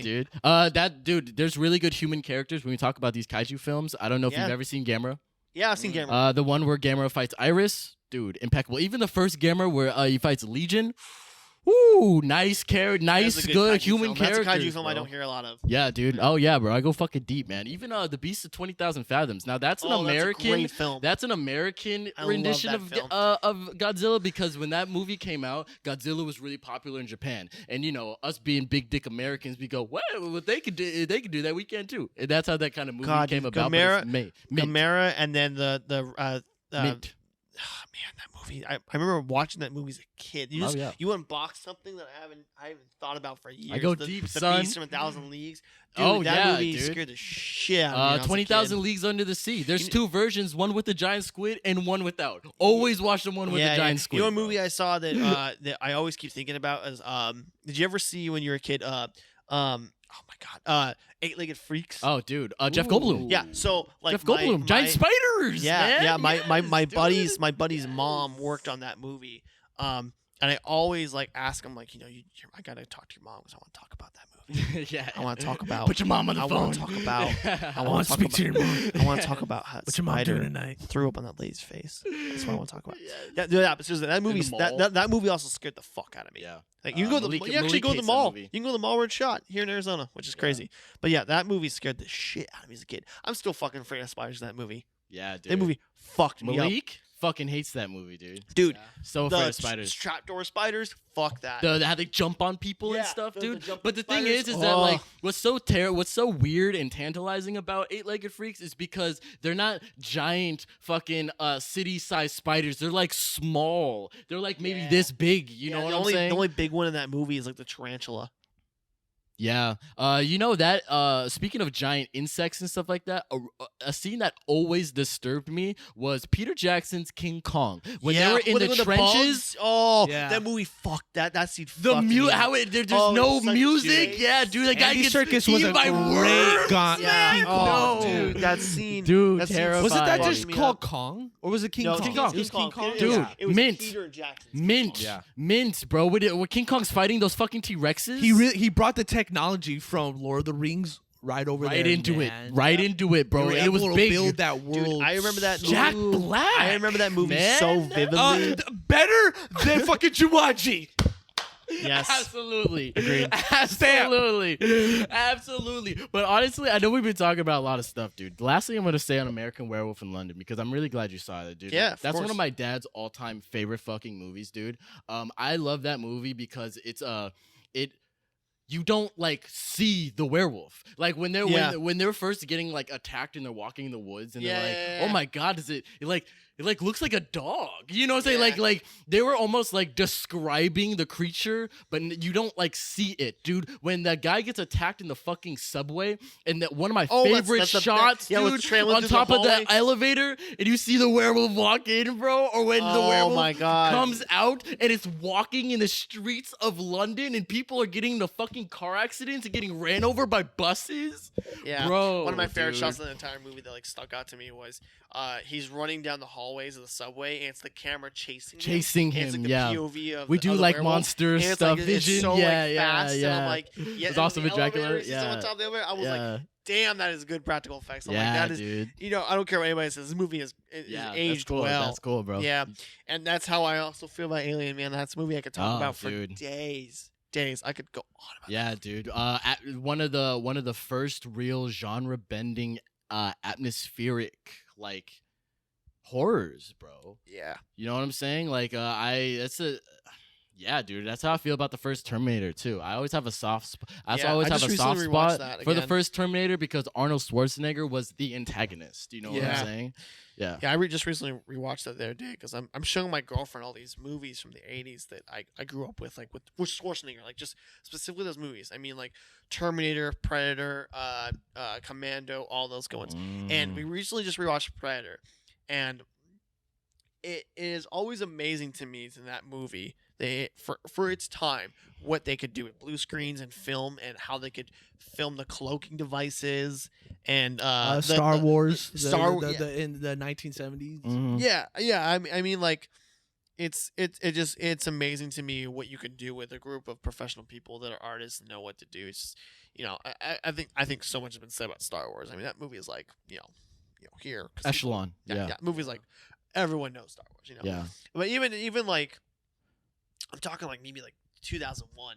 dude. There's really good human characters when we talk about these kaiju films. I don't know if Yeah. you've ever seen Gamera. Yeah, I've seen Gamera. The one where Gamera fights Iris. dude, impeccable. Even the first Gamera where he fights Legion. Ooh, nice character, That's nice, a good kaiju human film. character. That's a kaiju film I don't hear a lot of. Yeah, dude. Oh yeah, bro. I go fucking deep, man. Even the Beast of 20,000 Fathoms. Now that's an American. That's a great film. That's an American I love rendition that of film. of Godzilla because when that movie came out, Godzilla was really popular in Japan, and us being big dick Americans, we go, well, they could do that, we can too. And that's how that kind of movie God, came about. Gamera- Mint. Gamera, and then the Mint. oh, man, that movie. I remember watching that movie as a kid. You just Oh, yeah. you unbox something that I haven't thought about for years. go the, deep, the son. Beast from 1,000 Leagues. Dude, Oh, that yeah, movie dude. scared the shit out of me. when I was a 20,000 kid. Leagues Under the Sea. There's You two versions, one with the giant squid and one without. Always watch the one with the giant squid. You know, a bro. movie I saw that that I always keep thinking about is did you ever see when you were a kid oh my god, Eight-Legged Freaks? Oh, dude. Jeff Goldblum. Yeah, so like Jeff Goldblum. Giant spiders. Yeah, man. yeah. My Yes, dude. buddy's mom worked on that movie. And I always like ask him like, I gotta talk to your mom because I want to talk about that movie. Yeah. I want to talk about. Put your mom on the I phone. want to talk about. I I want want to speak to your mom. I want to talk about how What's your mom doing spider tonight? threw up on that lady's face. That's what I want to talk about. Yes. Yeah, but seriously, that movie the mall. that movie also scared the fuck out of me. Yeah. Like you can go to Malik- you actually Malik go to the hates that mall. movie. You can go to the mall where it's shot here in Arizona, which is crazy. But yeah, that movie scared the shit out of me as a kid. I'm still fucking afraid of spiders in that movie. Yeah, dude. That movie fucked me up. Malik fucking hates that movie, dude. Dude, So afraid the of spiders. trapdoor spiders, fuck that. How they jump on people and Yeah, stuff, the dude. jumping But the thing spiders, is that like oh. what's so weird and tantalizing about Eight-Legged Freaks is because they're not giant fucking city-sized spiders. They're like small. They're like maybe Yeah. this big. You know what the I'm only, saying? The only big one in that movie is like the tarantula. Yeah. Speaking of giant insects and stuff like that, a scene that always disturbed me was Peter Jackson's King Kong. When they were in the trenches, Yeah. that movie fucked that scene. the fucked mute me up. how it there's Oh, no it's such music. shit. Yeah, dude, that guy Andy gets Serkis was eaten a by great worms. guy. Yeah. No. Oh, dude, that scene. Dude, that scene terrifying. Was it that Fucked just me called up. Kong, or was it King No, Kong? King Kong. It was King Kong. Dude, It was Mint. Peter Jackson. Mint, Yeah. mint, bro. When King Kong's fighting those fucking T-Rexes, He brought the technology from Lord of the Rings right over right there, into man. it, right into it, bro. They were It was able to big. build that world. I remember that Jack movie. Black. I remember that movie man. so vividly. Better than fucking Jumanji. Yes. Absolutely. Agreed. Absolutely. Absolutely. But honestly, I know we've been talking about a lot of stuff, dude. The last thing I'm going to say on American Werewolf in London, because I'm really glad you saw that, dude. Yeah, of That's one course. of my dad's all-time favorite fucking movies, dude. I love that movie because you don't like see the werewolf. Like when they're first getting like attacked and they're walking in the woods and they're like, Yeah. oh my god, it like looks like a dog. You know what I'm saying? Yeah. Like they were almost like describing the creature, but you don't like see it, dude. When that guy gets attacked in the fucking subway, and that one of my favorite that's the- shots, yeah, with dude, trailing on through the top of hallway. the elevator, and you see the werewolf walk in, bro, or when the Oh werewolf my God. comes out and it's walking in the streets of London, and people are getting into fucking car accidents and getting ran over by buses. Yeah, Bro, one of my favorite dude. shots in the entire movie that like stuck out to me was he's running down the hallways of the subway and it's the camera chasing Chasing and it's him, like the yeah. POV of We the, do of the like werewolf, monster and it's stuff, like, vision, it's so yeah, like yeah, fast, yeah. and I'm like, yeah, It's awesome in with the elevator, Dracula, he sees someone yeah. top of the elevator. I was Yeah. like, damn, that is good practical effects. I'm Yeah, like, that is, dude. I don't care what anybody says. This movie is Yeah, aged that's cool. well. That's cool, bro. Yeah, and that's how I also feel about Alien, man. That's a movie I could talk Oh, about for dude. days. I could go on about. Yeah, dude. One of the first real genre bending, atmospheric like horrors, bro. Yeah. You know what I'm saying? Like, yeah, dude. That's how I feel about the first Terminator too. I always have a soft spot. I Yeah, always I have just a soft recently rewatched spot that for the again. first Terminator because Arnold Schwarzenegger was the antagonist. You know what Yeah. I'm saying? Yeah. Yeah, just recently rewatched that the other day because I'm showing my girlfriend all these movies from the 80s that I grew up with, like with Schwarzenegger, like just specifically those movies. I mean, like Terminator, Predator, Commando, all those good ones. And we recently just rewatched Predator, and it is always amazing to me in that movie for its time what they could do with blue screens and film and how they could film the cloaking devices and Star Wars, yeah. in the 1970s. Mhm. Yeah. I mean, like, it's amazing to me what you can do with a group of professional people that are artists and know what to do. It's just, I think so much has been said about Star Wars. I mean, that movie is like, here 'cause Echelon. people- Yeah. movies like everyone knows Star Wars, Yeah. But even like, I'm talking like maybe like 2001,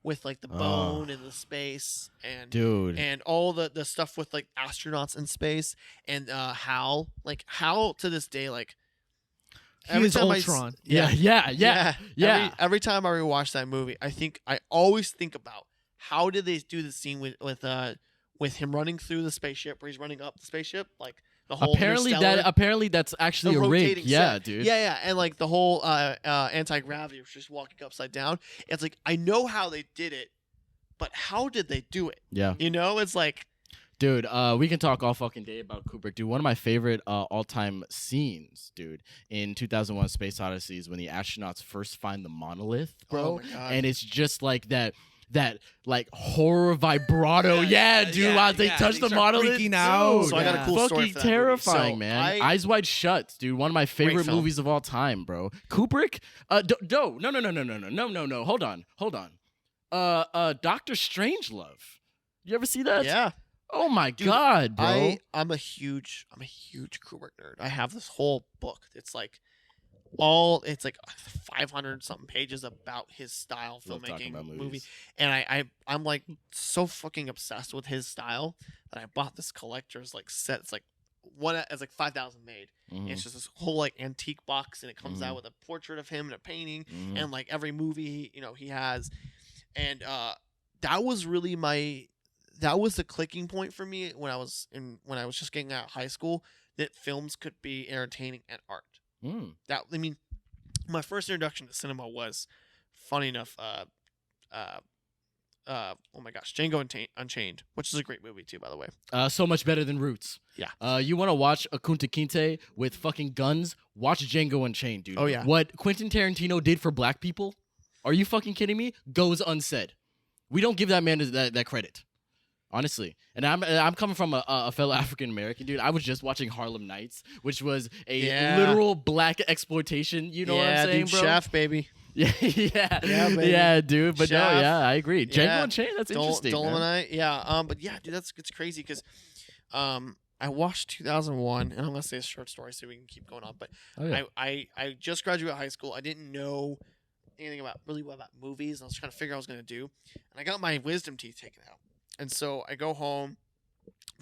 with like the bone and the space Dude. and all the stuff with like astronauts in space and Hal to this day, like He is time Ultron. Yeah. Every time I rewatch that movie, I always think about how did they do the scene with him running through the spaceship, where he's running up the spaceship, like the whole Apparently that's actually a rig. rotating Yeah, set. dude. Yeah, and like the whole anti-gravity was just walking upside down. It's like, I know how they did it, but how did they do it? Yeah. It's like, Dude, we can talk all fucking day about Kubrick. Dude, one of my favorite all-time scenes, dude, in 2001 Space Odyssey is when the astronauts first find the monolith, bro. oh my God. And it's just like that like horror vibrato. Yeah, dude, while they touch the start monolith. freaking out. Dude, So I got a cool story fucking for that movie. terrifying, So man. Eyes Wide Shut, dude. One of my favorite film. movies of all time, bro. Kubrick? No. Hold on. Doctor Strangelove. You ever see that? yeah. Oh my Dude, God, bro. I'm a huge Kubrick nerd. I have this whole book. It's like 500 something pages about his style Love talking filmmaking about movie. movies. And I'm like so fucking obsessed with his style that I bought this collector's like set. It's like it's like 5,000 made. And it's just this whole like antique box, and it comes out with a portrait of him and a painting and like every movie he has. And that was really that was the clicking point for me when I was just getting out of high school, that films could be entertaining and art. My first introduction to cinema was, funny enough, oh my gosh, Django Unchained, which is a great movie too, by the way. So much better than Roots. Yeah. You want to watch a Kunta Kinte with fucking guns? Watch Django Unchained, dude. Oh, yeah. What Quentin Tarantino did for black people? Are you fucking kidding me? Goes unsaid. We don't give that man that credit. Honestly, and I'm coming from a fellow African American dude. I was just watching Harlem Nights, which was a literal black exploitation. You know what I'm saying, dude, bro? Chef, baby. Yeah, baby. yeah, dude. But Chef. no, yeah, I agree. Django Yeah. Unchained, that's interesting. man. Dolomite, yeah. But yeah, dude, it's crazy because, I watched 2001, and I'm gonna say a short story so we can keep going on. But Oh, yeah. I just graduated high school. I didn't know anything about movies. I was trying to figure out what I was gonna do, and I got my wisdom teeth taken out. And so I go home,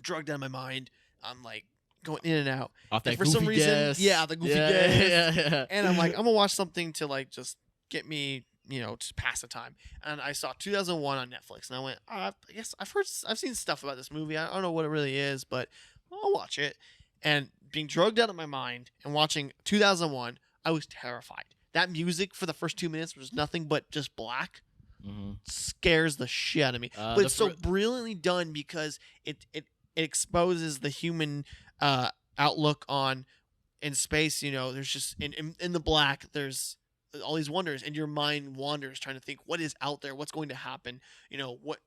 drugged out of my mind. I'm like going in and out. Off that And for some goofy reason, gas. the goofy yeah, gas. yeah. And I'm like, I'm gonna watch something to like just get me, to pass the time. And I saw 2001 on Netflix, and I went, I guess I've seen stuff about this movie. I don't know what it really is, but I'll watch it. And being drugged out of my mind and watching 2001, I was terrified. That music for the first 2 minutes was nothing but just black. Scares the shit out of me, but it's so brilliantly done because it exposes the human outlook on in space. There's just in the black, there's all these wonders, and your mind wanders trying to think what is out there, what's going to happen.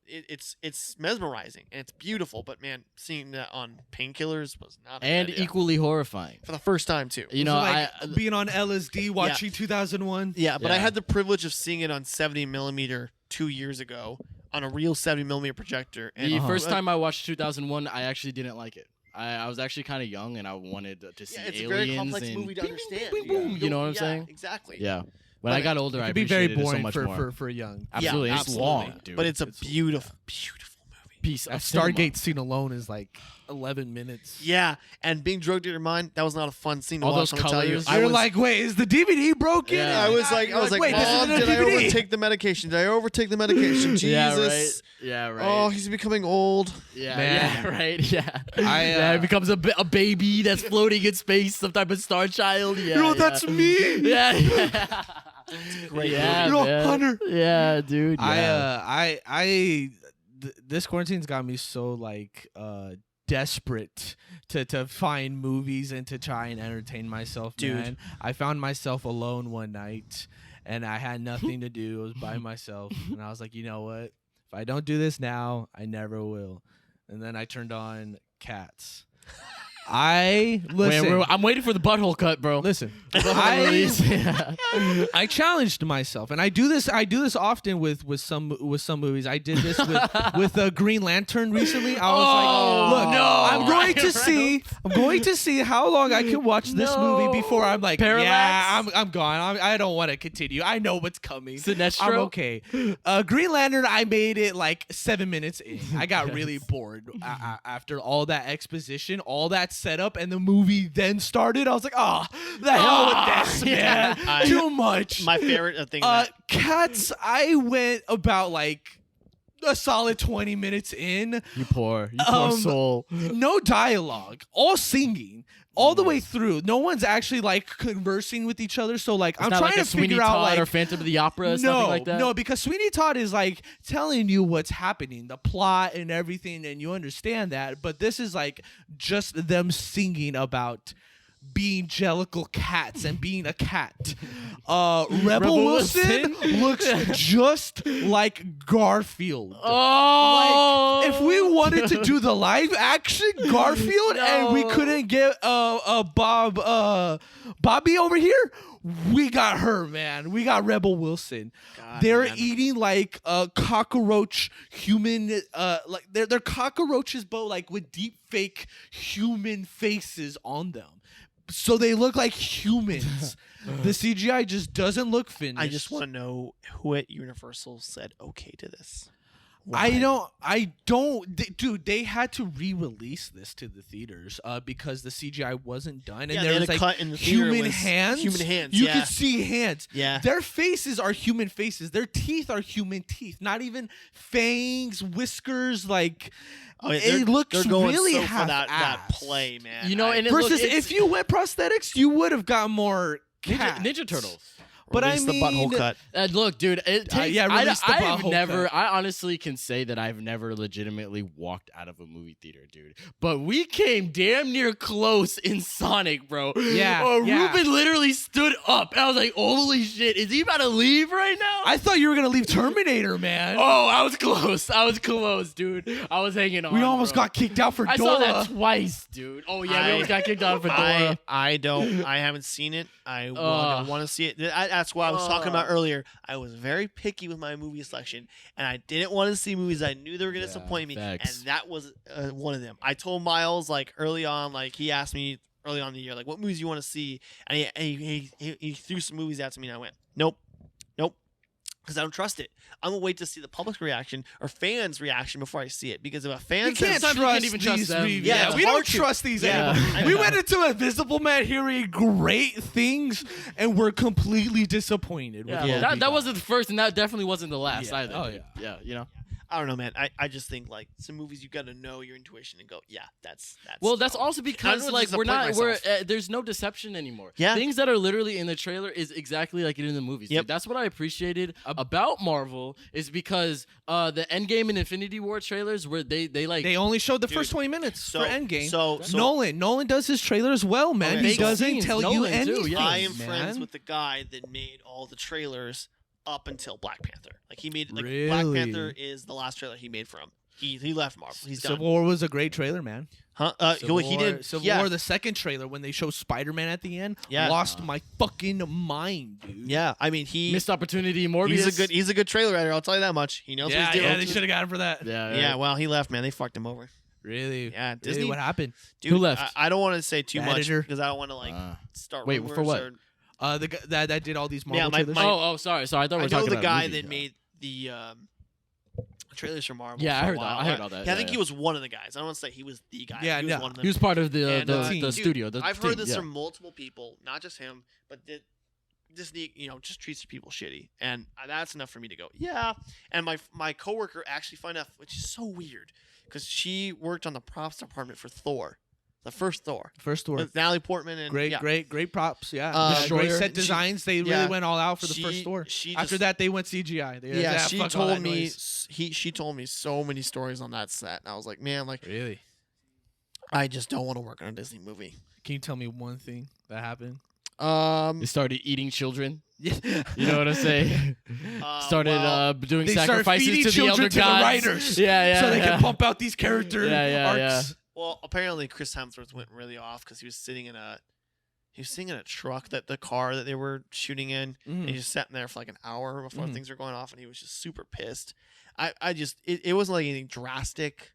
It's mesmerizing and it's beautiful, but man, seeing that on Painkillers was not a And good idea. equally horrifying. For the first time too. You know, like I being on LSD watching 2001. Yeah, but I Yeah. had the privilege of seeing it on 70 millimeter 2 years ago on a real 70 millimeter projector. And the first time I watched 2001, I actually didn't like it. I was actually kind of young, and I wanted to see it's aliens a very complex and movie to boom, understand. boom, boom, boom, you know what I'm saying? Exactly. Yeah. When But I got older, It I could be very appreciated it so boring much more. for young. Absolutely, Yeah, it's long, dude. But it's a beautiful, beautiful movie. piece That of cinema. Stargate scene alone is like 11 minutes. Yeah, and being drugged in your mind, that was not a fun scene to All watch. those I'm gonna tell you. colors. I You're was like, wait, is the DVD broken? Yeah. I was like, wait, this Mom, isn't a did I DVD. overtake the medication? Did I overtake the medication? Jesus. Yeah, right. Yeah, right. Oh, he's becoming old. yeah, Man. yeah, right. Yeah. I, It becomes a baby that's floating in space, some type of star child. Yeah. Yo, yeah. that's me. Yeah. yeah. Great Yeah, Yo, man. Hunter. Yeah, dude. Yeah. This quarantine's got me so like desperate to find movies and to try and entertain myself, Dude. man. I found myself alone one night and I had nothing to do. I was by myself and I was like, you know what? If I don't do this now, I never will. And then I turned on Cats. Listen. I'm waiting for the butthole cut, bro. Listen, Release. I challenged myself, and I do this often with some movies. I did this with Green Lantern recently. I was like, look, no. I'm going to see. I'm going to see how long I can watch this movie before I'm like, Parallax? yeah, I'm gone. I don't want to continue. I know what's coming. Sinestro? I'm okay. Green Lantern, I made it like 7 minutes in. I got really bored after all that exposition, all that setup, and the movie then started. I was like, oh, the hell with this, man. Too much. My favorite thing. Cats, I went about like a solid 20 minutes in. You poor soul. No dialogue, all singing. All the way through, no one's actually like conversing with each other. So like, It's I'm not trying like a to figure Sweeney out Todd like or Phantom of the Opera, something like that. No, because Sweeney Todd is like telling you what's happening, the plot and everything, and you understand that. But this is like just them singing about being jellicle cats and being a cat. Rebel Wilson looks just like Garfield. Oh, Like, if we wanted to do the live action Garfield and we couldn't get Bobby over here, we got her, man. We got Rebel Wilson. God, they're man. eating like cockroach human, like they're cockroaches, but like with deep fake human faces on them. So they look like humans. The CGI just doesn't look finished. I just want to know who at Universal said okay to this. I don't, dude. They had to re-release this to the theaters because the CGI wasn't done, and Yeah, there they was had a like cut in the theater human was hands. human hands, You yeah. could see hands. Yeah. Their faces are human faces. Their teeth are human teeth. Not even fangs, whiskers. Like Oh, yeah, it looks they're going really so for that half-assed. play, man. You know, and it Versus look, if you went prosthetics, you would have got more cats. Ninja Turtles. But I Release the mean, butthole cut. Look, dude, it takes, yeah, release the I've butthole never, cut. I honestly can say that I've never legitimately walked out of a movie theater, dude. But we came damn near close in Sonic, bro. Yeah, yeah. Ruben literally stood up. And I was like, holy shit, is he about to leave right now? I thought you were gonna leave Terminator, man. Oh, I was close. I was close, dude. I was hanging on. we almost bro. got kicked out for I Dora. saw that twice, dude. Oh yeah, we almost got kicked out for Dora. I haven't seen it. I want to see it. That's what I was talking about earlier. I was very picky with my movie selection, and I didn't want to see movies I knew they were going to disappoint me, facts. and that was one of them. I told Miles like early on, like he asked me early on in the year, like what movies you want to see, and he threw some movies out to me, and I went, nope, because I don't trust it. I'm gonna wait to see the public's reaction or fans' reaction before I see it. Because if a fan You can't says, Sometimes you can't trust even trust these them. reviews. Yeah, Yeah, it's we don't hard to. trust these Yeah. anymore. We went into Invisible Man hearing great things, and we're completely disappointed. Yeah, with what we that got. wasn't the first, and that definitely wasn't the last Yeah. either. Oh, dude. Yeah, you know. I don't know, man. I just think like some movies you got to know your intuition and go, yeah, that's. Well, that's no. also I because don't like we're disappoint not we're myself. there's no deception anymore. Yeah. Things that are literally in the trailer is exactly like it in the movies. Yep. Dude. That's what I appreciated about Marvel is because the Endgame and Infinity War trailers where they like They only showed the Dude, first 20 minutes so- for Endgame. so- Nolan does his trailers well, man. Okay, He so- doesn't scenes, tell you Nolan too, anything. yeah. I am man. friends with the guy that made all the trailers up until Black Panther. Like he made like Black Really? Panther is the last trailer he made for him. He left Marvel. He's done. Civil War was a great trailer, man. Huh? Civil He War, did. Civil yeah. War, the second trailer when they show Spider-Man at the end, Yeah. lost my fucking mind, dude. Yeah. I mean, missed opportunity. Morbius. he's a good trailer writer. I'll tell you that much. He knows what Yeah, he's doing. yeah, they should have got him for that. Yeah, Yeah. Well, he left, man. They fucked him over. Really? Yeah. Really? Disney. What happened? Dude, Who left? I don't want to say too The much editor. because I don't want to like start. Wait, rumors for what? Or, The guy that did all these Marvel Yeah, my- trailers. my- Oh, sorry. I thought we were I know talking the about guy movies. that made the trailers for Marvel. Yeah, I for a heard that. while. I heard all that. Yeah, I Yeah, think yeah. he was one of the guys. I don't want to say he was the guy. Yeah, he was no. one of them. He was part of the And, the dude, studio. The I've team, heard this yeah. from multiple people, not just him, but Disney, just treats people shitty, and that's enough for me to go, yeah. And my coworker actually found out, which is so weird, because she worked on the props department for Thor, the first Thor, First Thor. with Natalie Portman and Great, yeah. great props. Yeah, Destroyer. great set She- designs. They yeah. really went all out for the first She- Thor. she After just- that, they went CGI. They Yeah, fuck she all told that me noise. she told me so many stories on that set, and I was like, man, like Really? I just don't want to work on a Disney movie. Can you tell me one thing that happened? They started eating children. Yeah. You know what I'm saying? Started well, doing They started sacrifices feeding to the children elder to the gods. writers. Yeah, yeah. so they yeah. can pump out these character Yeah, yeah, arcs. Well, apparently Chris Hemsworth went really off because he was sitting in a truck the car that they were shooting in. Mhm. And he just sat in there for like an hour before Mhm. things were going off, and he was just super pissed. It wasn't like anything drastic,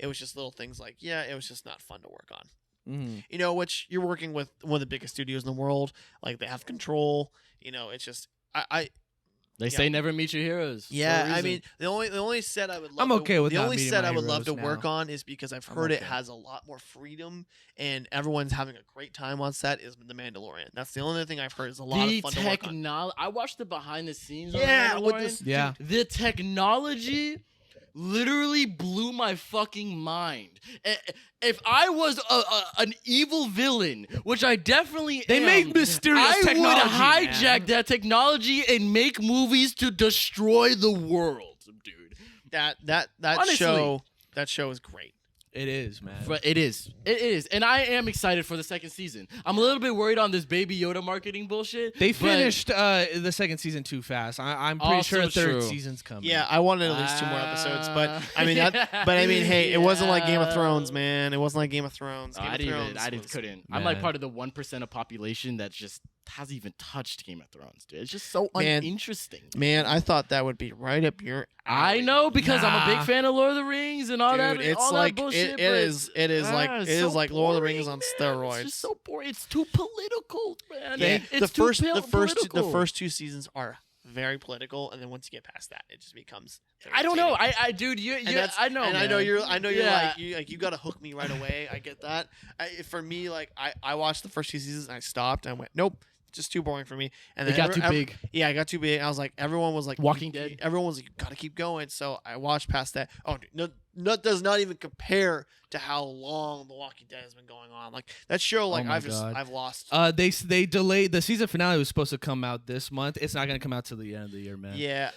It was just little things like, it was just not fun to work on. Mhm. Which you're working with one of the biggest studios in the world. Like, they have control. It's just They say never meet your heroes. for a yeah. I reason. mean, the only set I would love. I'm okay with the not only meeting set my I would love to heroes work now. on is because I've I'm heard it okay. has a lot more freedom and everyone's having a great time on set. Is The Mandalorian. That's the only thing I've heard is a lot the of fun to work on. technology. I watched the behind the scenes. Yeah, on with Mandalorian. this. Yeah. The technology literally blew my fucking mind. If I was an evil villain, which I definitely They am, make mysterious I technology, would hijack man. that technology and make movies to destroy the world, dude. That Honestly. show is great. It is, man. But it is, and I am excited for the second season. I'm a little bit worried on this Baby Yoda marketing bullshit. They but- finished the second season too fast. I'm pretty sure a Also third true. season's coming. Yeah, I wanted at least 2 more episodes, but I mean, yeah. hey, it wasn't like Game of Yeah. Thrones, man. It wasn't like Game of Thrones. Game I of didn't Thrones even, I just was- couldn't. I'm like Man. part of the 1% of population that just hasn't even touched Game of Thrones, dude. It's just so Man. uninteresting. Man, I thought that would be right up your. I alley. know because I'm a Nah. big fan of Lord of the Rings and all that. Dude, it's all like that bullshit. it but- is like it's it so is like Lord of the Rings boring, on man. steroids. It's just so boring. It's too political, man. Yeah, It's the too the political. first 2 seasons are very political, and then once you get past that, it just becomes. I don't know. entertaining. Dude, you, And I know, and I know man. you're Yeah. you got to hook me right away. I get that. For me, like I watched the first 2 seasons and I stopped and I went, nope, just too boring for me. And It then got too big. Yeah, I got too big. I was like, everyone was like, Walking Dead. Everyone was like, you got to keep going. So I watched past that. Oh, dude, no, does not even compare to how long The Walking Dead has been going on. Like that show, like my I've God. lost. They delayed the season finale was supposed to come out this month. It's not gonna come out till the end of the year, man. Yeah,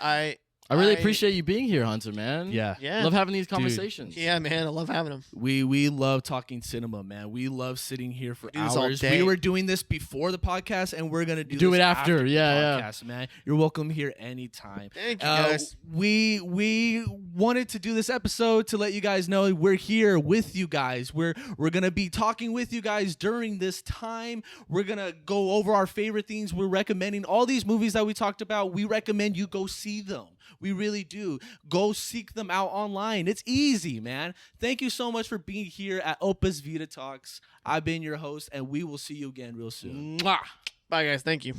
I really appreciate you being here, Hunter, man. Yeah. yeah, Love having these conversations. yeah, man. I love having them. We love talking cinema, man. We love sitting here for do this all hours. day. We were doing this before the podcast, and we're gonna do Do this it after. the Yeah, podcast, man. You're welcome here anytime. Thank you, guys. We wanted to do this episode to let you guys know we're here with you guys. We're gonna be talking with you guys during this time. We're gonna go over our favorite things. We're recommending all these movies that we talked about. We recommend you go see them. We really do. Go seek them out online. It's easy, man. Thank you so much for being here at Opus Vita Talks. I've been your host, and we will see you again real soon. Mwah. Bye, guys. Thank you.